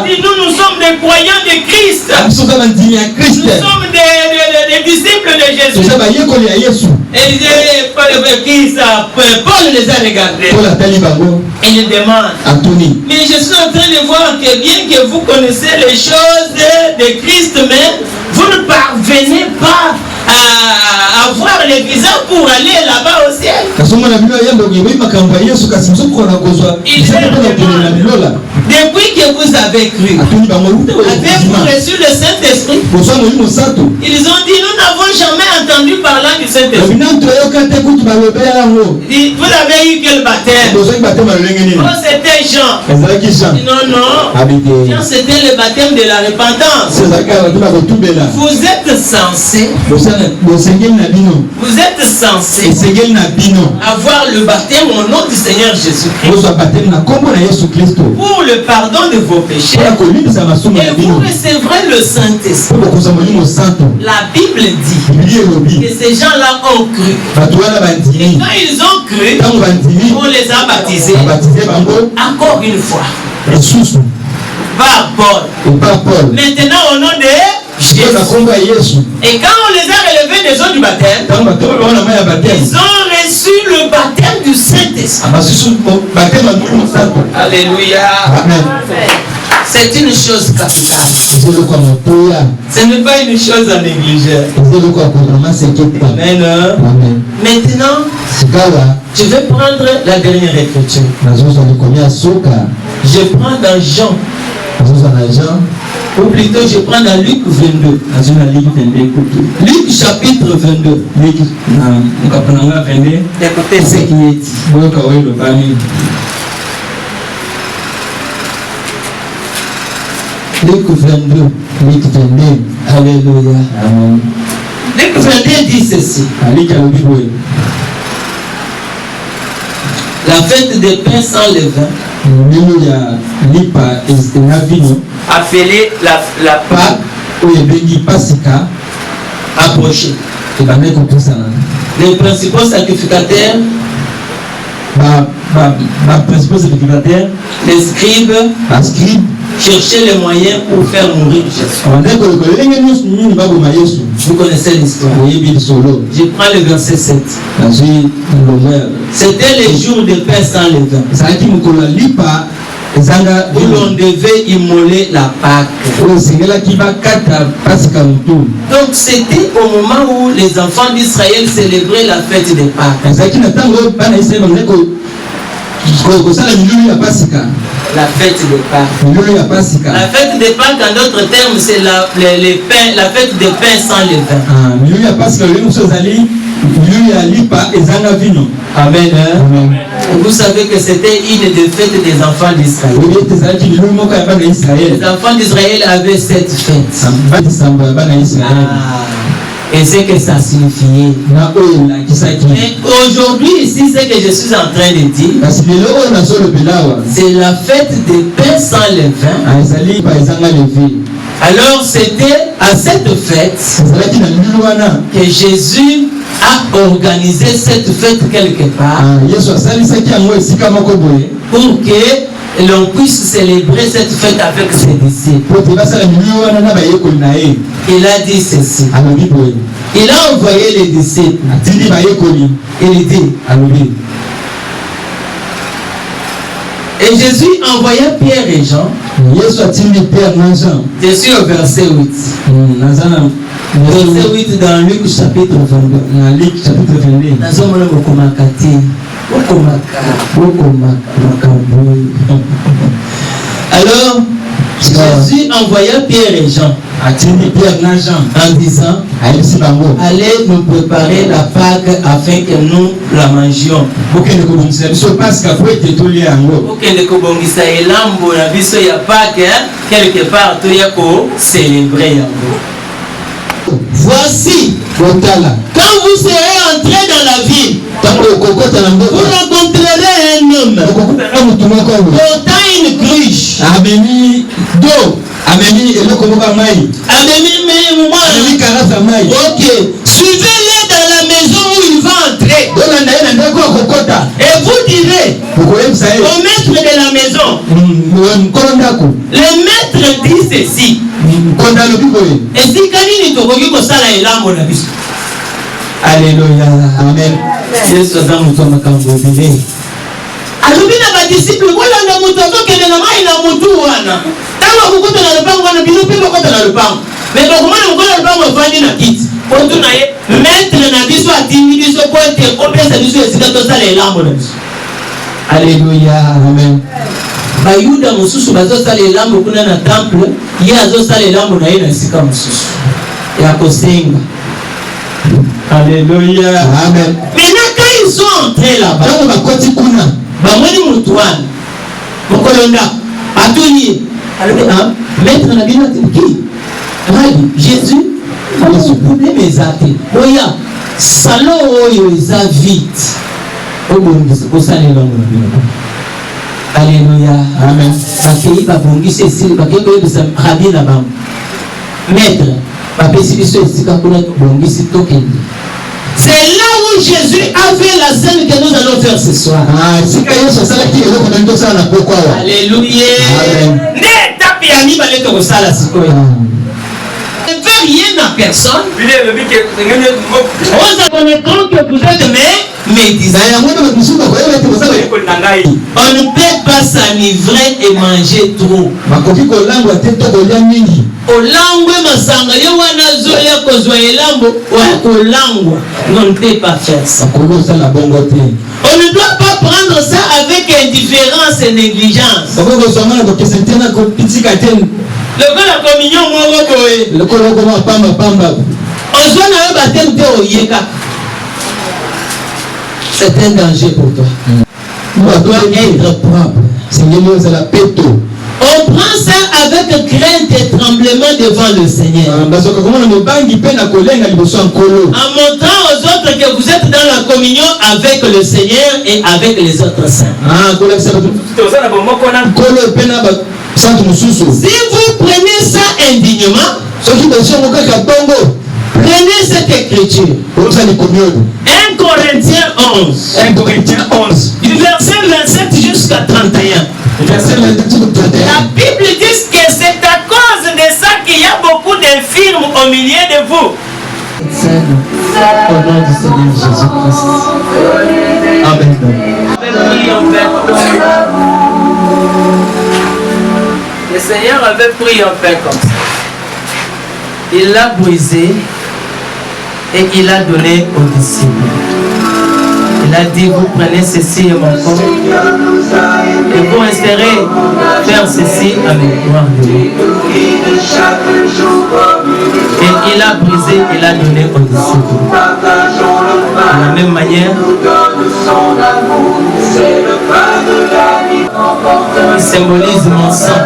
Il dit nous sommes des croyants de Christ. Nous sommes des disciples de Jésus. Et Paul les a regardés. Et il demande, mais je suis en train de voir que bien que vous connaissez les choses de Christ, mais vous ne parvenez pas à avoir les visas pour aller là-bas au ciel. Depuis que vous avez cru, avez-vous reçu le Saint-Esprit? Ils ont dit, nous n'avons jamais entendu parler du Saint-Esprit. Vous avez eu quel baptême? Oh, c'était Jean. Non, non. Jean, c'était le baptême de la repentance. Vous êtes censés avoir le baptême au nom du Seigneur Jésus-Christ pour le pardon de vos péchés, et vous recevrez le Saint-Esprit. La Bible dit que ces gens-là ont cru, et quand ils ont cru, on les a baptisés encore une fois par Paul. Maintenant au nom de Jésus. Et quand on les a relevés des eaux du baptême, ils ont reçu le baptême du Saint-Esprit. Alléluia. C'est une chose capitale. Ce n'est pas une chose à négliger. Amen. Maintenant, je vais prendre la dernière écriture. Je prends dans Jean. Ou plutôt, je prends dans Luc 22. Luc chapitre 22. Écoutez ce qui est dit. Luc 22. Alléluia. Amen. Luc 22 dit ceci. La fête des pains sans levain, appelée la Pâque, approchée. Les principaux sacrificateurs, les scribes, cherchaient les moyens pour faire mourir Jésus. Vous connaissez l'histoire. Je prends le verset 7. C'était les jours de pain sans levain, où l'on devait immoler la Pâque. Donc c'était au moment où les enfants d'Israël célébraient la fête des Pâques. La fête des Pâques. La fête des Pâques, en d'autres termes, c'est la fête des pains sans levain. Amen. Vous savez que c'était une des fêtes des enfants d'Israël. Les enfants d'Israël avaient cette fête. Et c'est que ça signifiait. Mais aujourd'hui, ici, ce que je suis en train de dire, c'est la fête des pains sans levain. Alors c'était à cette fête que Jésus a organisé cette fête quelque part pour que l'on puisse célébrer cette fête avec ses disciples. Il a dit ceci. Il a envoyé les disciples. Il dit, et Jésus envoya Pierre et Jean. Je suis au verset 8. Verset 8 dans Luc chapitre 22. Alors, Jésus envoya Pierre et Jean en disant, allez nous préparer la Pâque afin que nous la mangions. Pour que quelque part, tu y célébrer. Voici, quand vous serez entré dans la ville, vous rencontrerez un homme portant une cruche. Ameni ok, suivez-le dans la maison où il va entrer. Et vous direz au maître de la maison, le maître dit ceci. Alléluia, amen. alobi na badisiple kolanda moto azokende na mai na motu wana ntango akokota na lopango wana bino mpe bokota na lopango me bakomona mokolo na lopango afandi na kiti pontu na ye maître na biso atindi biso po ete kopesa biso esika tosala elambo na biso. Alléluia, amen. Bayuda mosusu bazosala elambo kuna na temple, ye azosala elambo na ye na esika mosusu ya kosenga. Alléluia, amen. Maintenant quand ils sont entrés là-bas, bamoni mutu wana mokolonda atuni alobi maître na bino ki ali Jésus ce problème ezate oya salon oyo eza vite obongisa kosala elongo na bino. Alléluia, amen. Bakei babongisa esili bakei koyebisa rabi na bango maître bapesi biso esika kuna bongisi tokende. C'est là où Jésus a fait la scène que nous allons faire ce soir. Alléluia. Ne fait rien à personne. On se connaît compte que vous êtes mes médisants. On ne peut pas s'enivrer et manger trop. Olangwe masanga yo wana zoya kozwa elambo wa kolangwa. On ne peut pas faire ça. On ne doit pas prendre ça avec indifférence et négligence. Le la communion moko boye. Le pamba. Ozwa na yo baptême te oyeka. C'est un danger pour toi. On doit être propre. Seigneur, c'est la péto. On prend ça avec crainte et tremblement devant le Seigneur. En montrant aux autres que vous êtes dans la communion avec le Seigneur et avec les autres saints. Si vous prenez ça indignement, prenez cette écriture. 1 Corinthiens 11. Du verset 27 jusqu'à 31. La Bible dit que c'est à cause de ça qu'il y a beaucoup d'infirmes au milieu de vous. Au nom du Seigneur Jésus-Christ. Amen. Le Seigneur avait pris un pain comme ça. Il l'a brisé et il l'a donné aux disciples. Il a dit, vous prenez ceci et mon corps et vous espérez faire ceci à mémoire de moi. Et il a brisé, il a donné aux disciples. De la même manière, il symbolise mon sang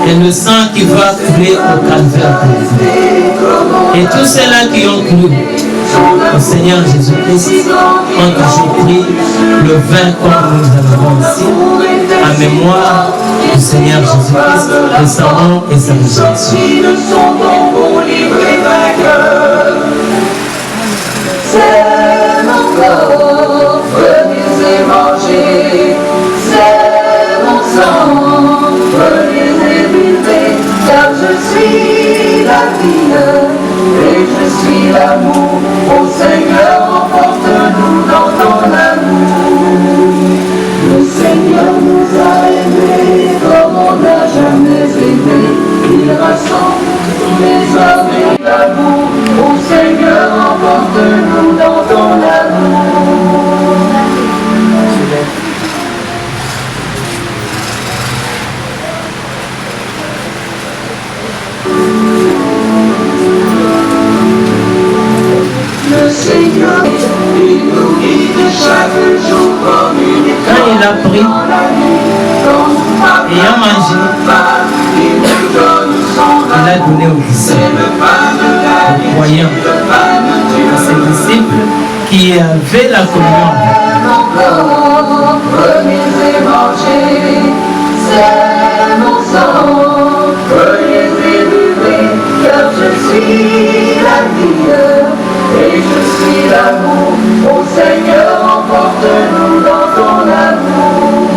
et le sang qui va couler au calvaire. Et tous ceux-là qui ont cru au Seigneur Jésus-Christ ont toujours pris le vin comme nous avons ici, en mémoire du Seigneur Jésus-Christ, de sa mort et sa résurrection. C'est mon corps, venez et mangez. C'est mon sang, venez et buvez. Car je suis la vie et je suis l'amour. Ô Seigneur, emporte-nous dans ton amour. Le Seigneur nous a aimés comme on n'a jamais aimé. Il rassemble tous les hommes et l'amour. Ô Seigneur, emporte-nous dans ton amour. Le Seigneur, il nous guide chaque jour comme une étoile. Quand il a pris et a mangé, il a donné aux disciples. voyant à ses disciples qui avaient la communion. Venez et mangez, c'est mon sang. Venez et buvez, car je suis la vie et je suis l'amour. Ô Seigneur, emporte-nous dans ton amour.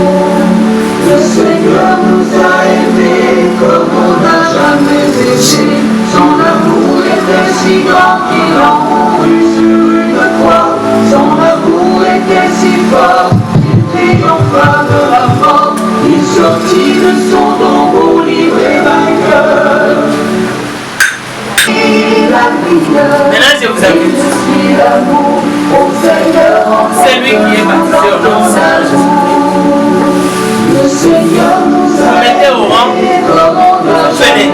Le Seigneur nous a aimés comme on n'a jamais aimé. Son amour était si grand qu'il en mourut sur une croix. Son amour était si fort qu'il triompha de la mort. Il sortit de son tombeau libre et vainqueur. Maintenant, je vous invite. C'est lui qui est baptisé au nom du Seigneur Jésus-Christ. Vous mettez au rang, venez.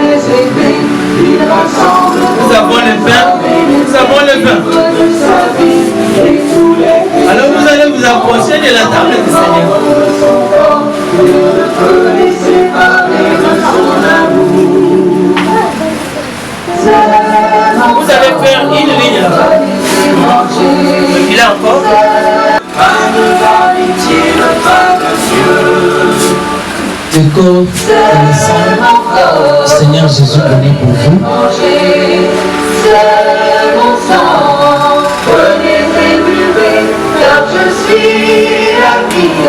Nous avons le pain, nous avons le vin. Alors vous allez vous approcher de la table du Seigneur. Vous allez faire une ligne là-bas. Il a encore. Le corps et le sang du Seigneur Jésus donné pour vous. C'est mon sang, prenez et buvez, car je suis la vie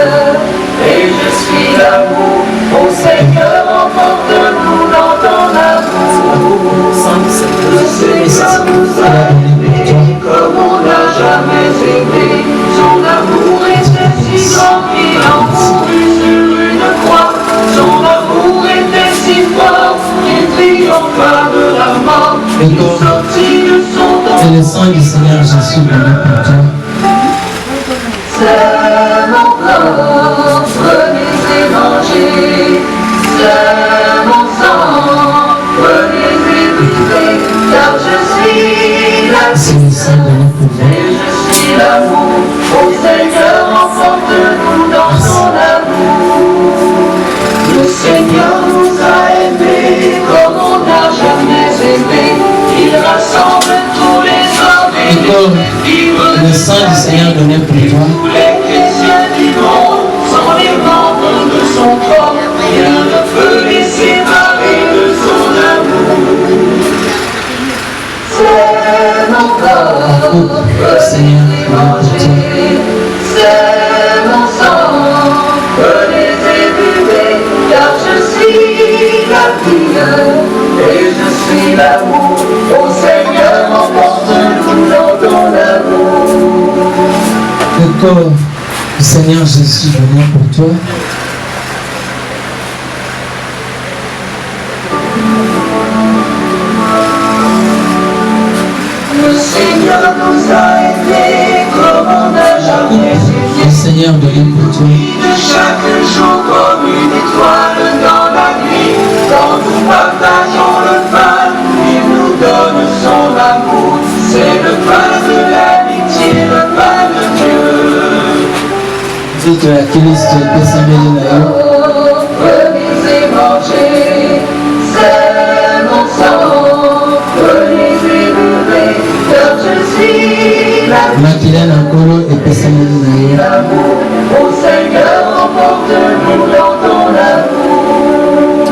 et je suis l'amour. Ô Seigneur, emporte-nous dans ton amour. Le Seigneur nous a aimés comme on n'a jamais aimé. Son amour était si grand qu'il en mourut sur une croix. Son amour était si fort qu'il triompha de la mort. Il sortit de son tombeau. C'est le sang du Seigneur Jésus donné pour toi. C'est mon corps, prenez et mangez. C'est mon sang, prenez et buvez, car je suis la C'est le sang donné pour vous. et je suis l'amour. Ô Seigneur, emporte-nous dans ton amour. Le Seigneur nous a aimés comme on n'a jamais aimé. Il rassemble tous les hommes et les vivres. Le sang du Seigneur donné pour toi. Tous les chrétiens du monde sont les membres de son corps. Rien ne peut les séparer de son amour. C'est mon corps, Seigneur, venez et mangez. C'est mon sang, venez et buvez, car je suis la vie et je suis l'amour. Ô Seigneur, emporte-nous dans ton amour. Le corps du Seigneur Jésus donné pour toi. Le Seigneur nous a aimés comme on n'a jamais Le aimé. Seigneur donné pour toi. De chaque jour comme une étoile dans la nuit. Quand nous partageons le pain, il nous donne son amour. C'est le pain de l'amitié, le pain de Dieu. Dites à Christ, Pessameli Nayo. Venez et mangez, c'est mon sang. Venez et buvez, car je suis la vie. Makilana Kolo et Pessameli Nayo. L'amour, ô Seigneur, emporte-nous dans ton amour.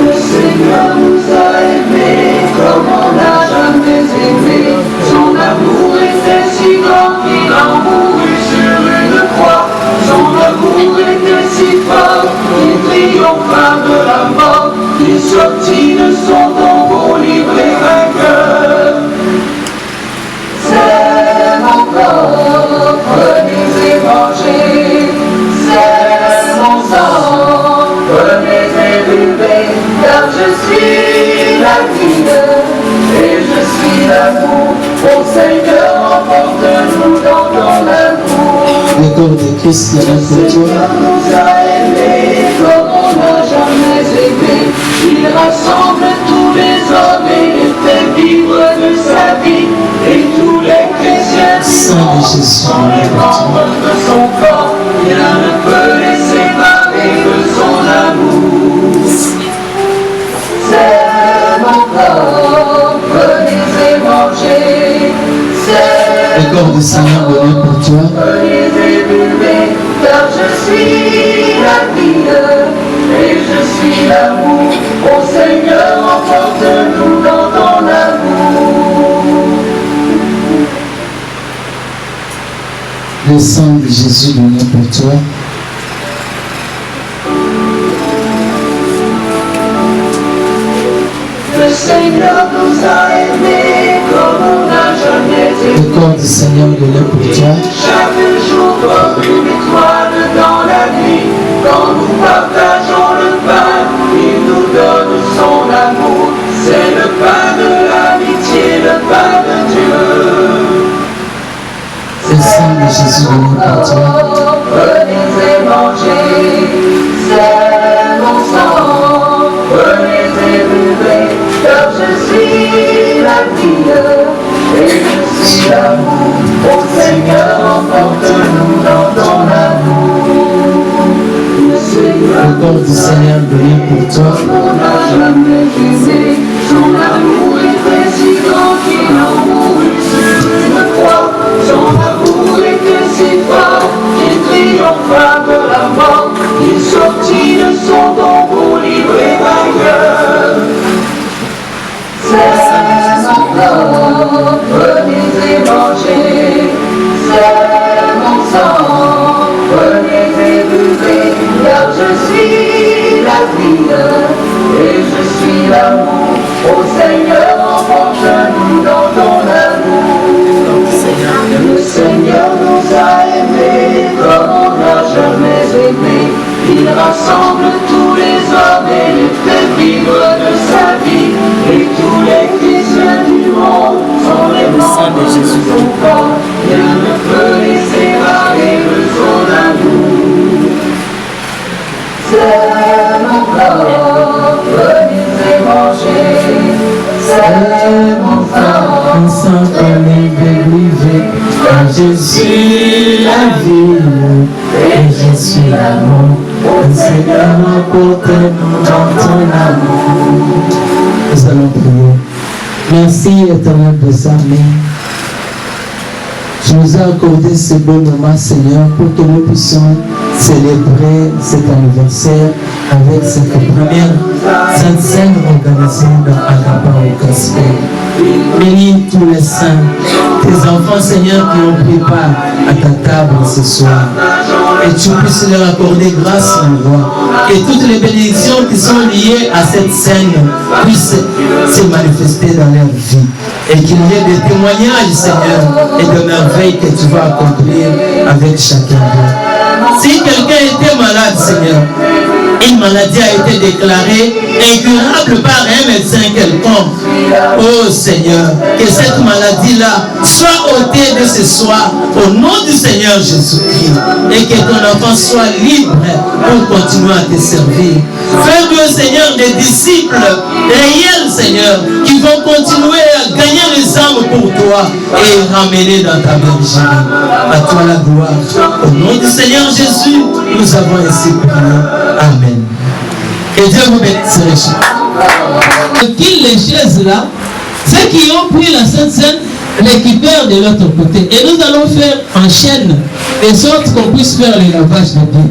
Le Seigneur nous a aimés comme on n'a jamais aimé. Son amour était si grand qu'il en mourut sur une croix. Son amour était si fort qu'il triompha de la mort. Il sortit de son tombeau libre et vainqueur. C'est mon corps, prenez et mangez. C'est mon sang, prenez et buvez, car je suis la vie et je suis l'amour. Ô Seigneur, emporte-nous dans ton amour. Le corps de Christ donné Le pour toi. Seigneur nous a aimés comme on n'a jamais aimé. Il rassemble tous les hommes et les fait vivre de sa vie. Et tous les chrétiens du monde sont les membres de son corps. Rien ne peut les séparer de son amour. C'est mon corps, venez et mangez. Le corps du Seigneur donné pour toi. Venez et buvez, car je suis la vie et je suis l'amour. Ô Seigneur, emporte-nous dans ton amour. Le sang de Jésus donné pour toi. Le Seigneur nous a aimés comme on n'a jamais aimé. Le corps du Seigneur donné pour toi. Chaque jour comme une étoile dans la nuit, quand nous partageons le pain, il nous donne son amour. C'est le pain de l'amitié, le pain de Dieu. Le sang de Jésus donné pour toi. Venez et mangez, c'est mon sang. Venez et buvez, car je suis la vie et je suis l'amour. Ô Seigneur, emporte-nous dans ton amour. Le corps du Seigneur donné pour toi. On n'a jamais aimé, son amour était si grand qu'il en mourut sur une croix. Son amour était si fort qu'il triompha de la mort. Il sortit de son tombeau libre et vainqueur. C'est mon corps, venez et mangez. C'est mon sang, venez et buvez, car je suis la vie et je suis l'amour. Ô Seigneur, emporte-nous dans ton amour. Le Seigneur nous a aimés comme on n'a jamais aimé. Il rassemble tous les hommes et les fait vivre de sa vie. Et tous les chrétiens du monde sont les membres de son corps. Rien ne peut les séparer de son amour. C'est mon corps, venez et mangez. C'est mon sang, Ensemble, venez et buvez, car je suis la vie et je suis l'amour. Le Seigneur emporte-nous dans ton amour. Nous allons prier. Merci, éternel des armées. Tu nous as accordé ce beau moment, Seigneur, pour que nous puissions célébrer cet anniversaire avec cette première sainte scène organisée dans Agapa au Gospel. Bénis tous les saints, tes enfants, Seigneur, qui ont pris part à ta table ce soir. Et tu puisses leur accorder grâce, mon roi. Et toutes les bénédictions qui sont liées à cette scène puissent se manifester dans leur vie. Et qu'il y ait des témoignages, Seigneur, et de merveilles que tu vas accomplir avec chacun d'eux. Si quelqu'un était malade, Seigneur, une maladie a été déclarée incurable par un médecin quelconque. Oh Seigneur, que cette maladie-là soit ôtée de ce soir au nom du Seigneur Jésus-Christ et que ton enfant soit libre pour continuer à te servir. Fais-nous, Seigneur, des disciples réels, Seigneur, qui vont continuer à gagner les âmes pour toi et ramener dans ta bergerie. À toi la gloire. Au nom du Seigneur Jésus, nous avons ainsi prié. Amen. Que Dieu vous bénisse. Qu'ils les chaises là, ceux qui ont pris la Sainte Seine récupèrent de l'autre côté. Et nous allons faire en chaîne, de sorte qu'on puisse faire les lavages de pieds.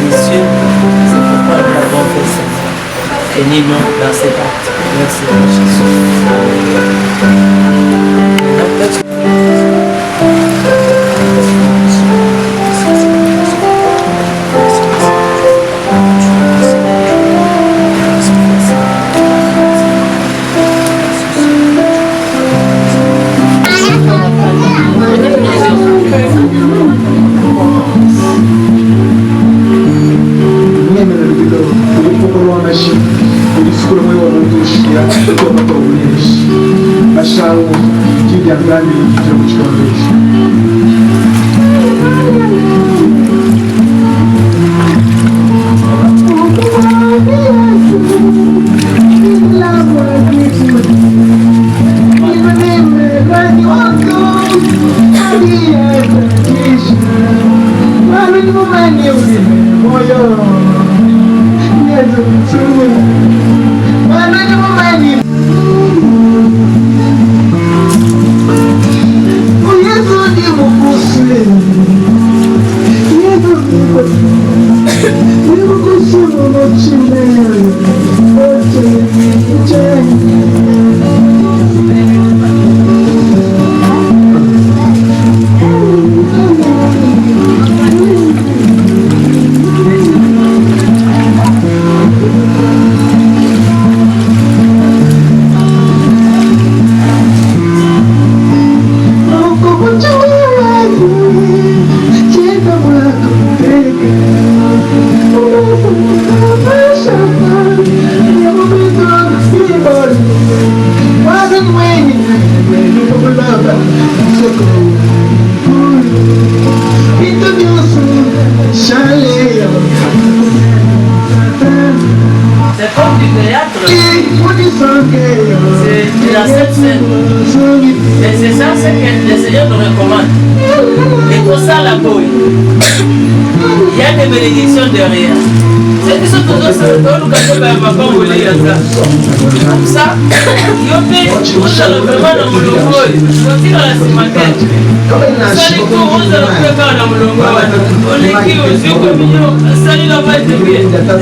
précieux. C'est pourquoi nous avons fait ça. Bénis-nous dans cet acte. Merci pour Jésus.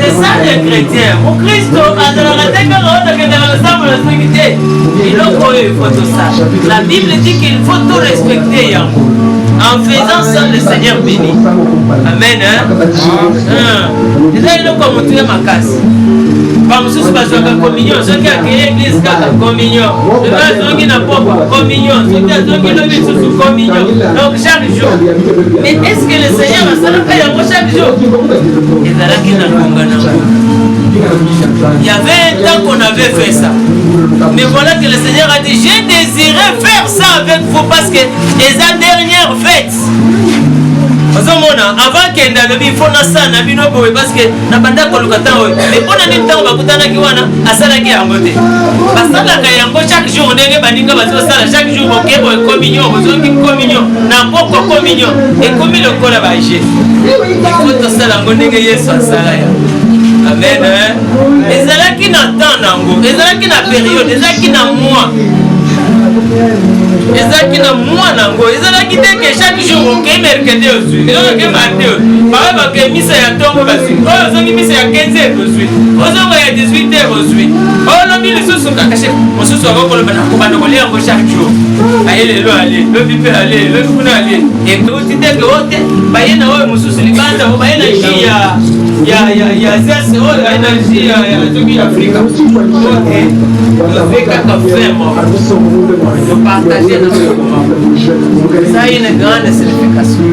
C'est ça les chrétiens. Mon Christ, la Bible dit qu'il faut tout respecter. En faisant ça, le Seigneur bénit. Amen. Déjà, il a commenté ma casse. Par exemple, si tu as une communion, ceux qui ont créé l'église, communion. Ceux qui n'ont pas communion, ceux qui ont une communion. Donc, chaque jour. Mais est-ce que le Seigneur a ça chaque jour? Il y avait un temps qu'on avait fait ça. Mais voilà que le Seigneur a dit, j'ai désiré faire ça avec vous parce que c'est la dernière fête. Avant qu'il y ait il faut que ça parce que na banda ko lukata oyo mais pona ni ntango bakutana ki wana asala ki yango te basala ka yango chaque jour ndenge baninga bazosala chaque jour bokebo communion bozongi communion na poko communion et comme le kola ba je faut to sala ngo ndenge Yesu asala ya amen ezalaki na temps nango ezalaki na période ezalaki na mois ezalaki na mois nango ezalaki te que chaque jour oke mercredi ozwi oke mardi bawe bake misa ya ntongo bazwi oyo ozongi misa ya 15 bozwi ozongo ya 18 bozwi olobi lisusu kakashe mosusu akokoloba na kobanda kolia yango chaque jour aye lelo ale lobi mpe ale lobi kuna ale ekouti te ke ote baye na oyo mosusu libanda baye na ji ya zese oyo baye na ji ya toki ya afrika ote ozwi kaka vraiment de partager notre moment. Ça a une grande signification.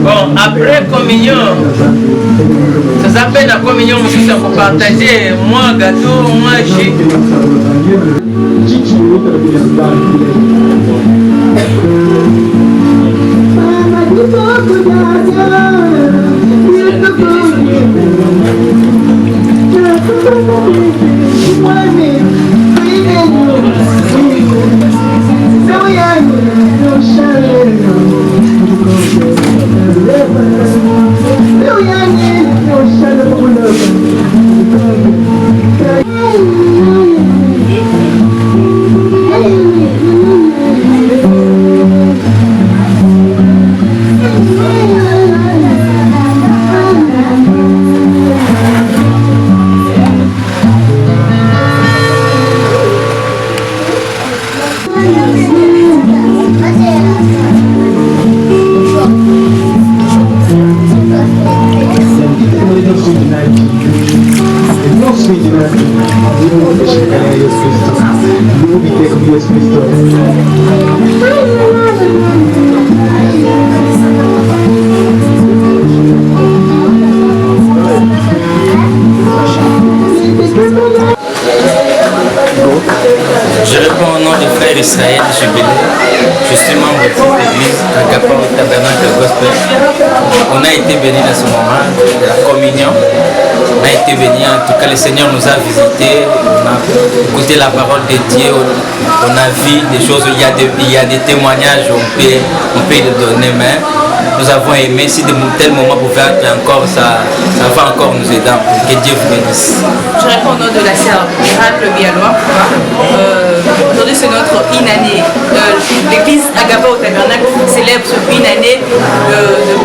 Bon, après communion, ça s'appelle la communion, c'est pour partager moi gâteau, moi jus. Agapao Tabernacle Gospel. On a été bénis dans ce moment de la communion. On a été bénis, en tout cas le Seigneur nous a visités, on a écouté la parole de Dieu, on a vu des choses, il y a des témoignages, on peut les donner, mais nous avons aimé, si de tels moments pouvaient être encore, ça va encore nous aider. Que Dieu vous bénisse. Je réponds au nom de la sœur Miracle Bialois. Aujourd'hui c'est notre une-année. L'église Agapao Tabernacle célèbre une année de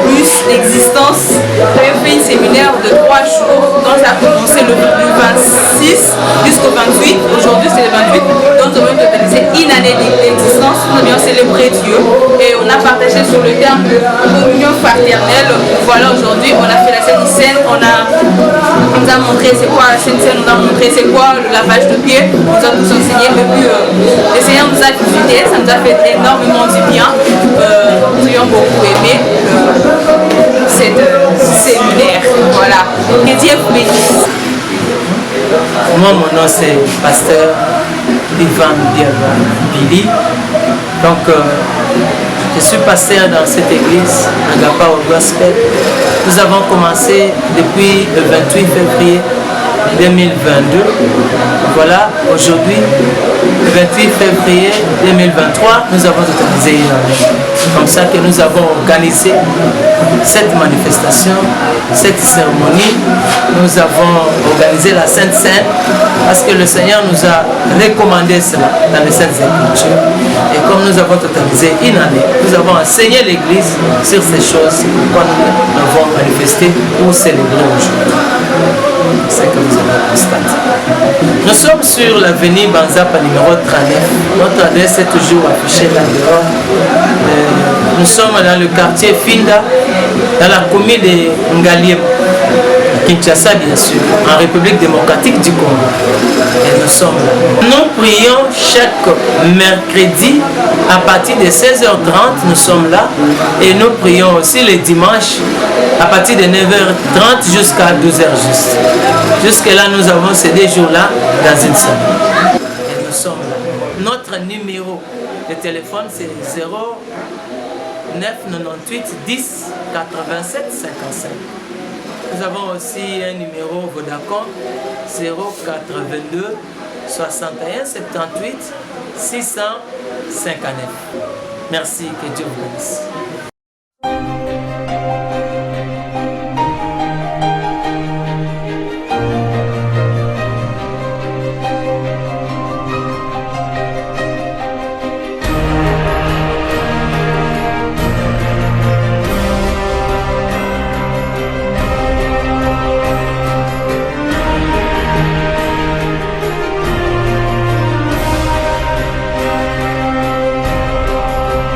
plus d'existence. On a fait un séminaire de 3 jours, donc ça a commencé du 26 jusqu'au 28. Aujourd'hui c'est le 28, donc nous avons totalisé une année d'existence. Nous avons célébré Dieu et on a partagé sur le terme de communion fraternelle. Voilà, aujourd'hui on a fait la Sainte Seine, on nous a montré c'est quoi la Sainte Seine, on a montré c'est quoi le lavage de pieds, on nous a tous enseigné et puis le Seigneur nous a visités, ça nous a fait énormément du bien. Nous avons beaucoup aimé cette séminaire. Voilà, que Dieu vous bénisse. Moi, mon nom c'est Pasteur Ivan Bialois Billy. Donc, je suis pasteur dans cette église, Agapao Gospel. Nous avons commencé depuis le 28 février 2022. Voilà, aujourd'hui, le 28 février 2023, nous avons totalisé une année. C'est comme ça que nous avons organisé cette manifestation, cette cérémonie. Nous avons organisé la Sainte Seine parce que le Seigneur nous a recommandé cela dans les Saintes Écritures. Et comme nous avons totalisé une année, nous avons enseigné l'Église sur ces choses que nous avons manifestées ou célébrées aujourd'hui. C'est que vous avez constaté. Nous sommes sur l'avenue Banzapa numéro 39. Notre adresse est toujours affichée là dehors. Nous sommes dans le quartier Finda, dans la commune de Ngaliem, Kinshasa bien sûr, en République démocratique du Congo. Et nous sommes là. Nous prions chaque mercredi à partir de 16h30, nous sommes là. Et nous prions aussi les dimanches à partir de 9h30 jusqu'à 12h juste. Jusque-là, nous avons ces 2 jours-là dans une semaine. Et nous sommes là. Notre numéro de téléphone, c'est 0998 10 87 55. Nous avons aussi un numéro Vodacom 082 61 78 659. Merci, que Dieu vous bénisse.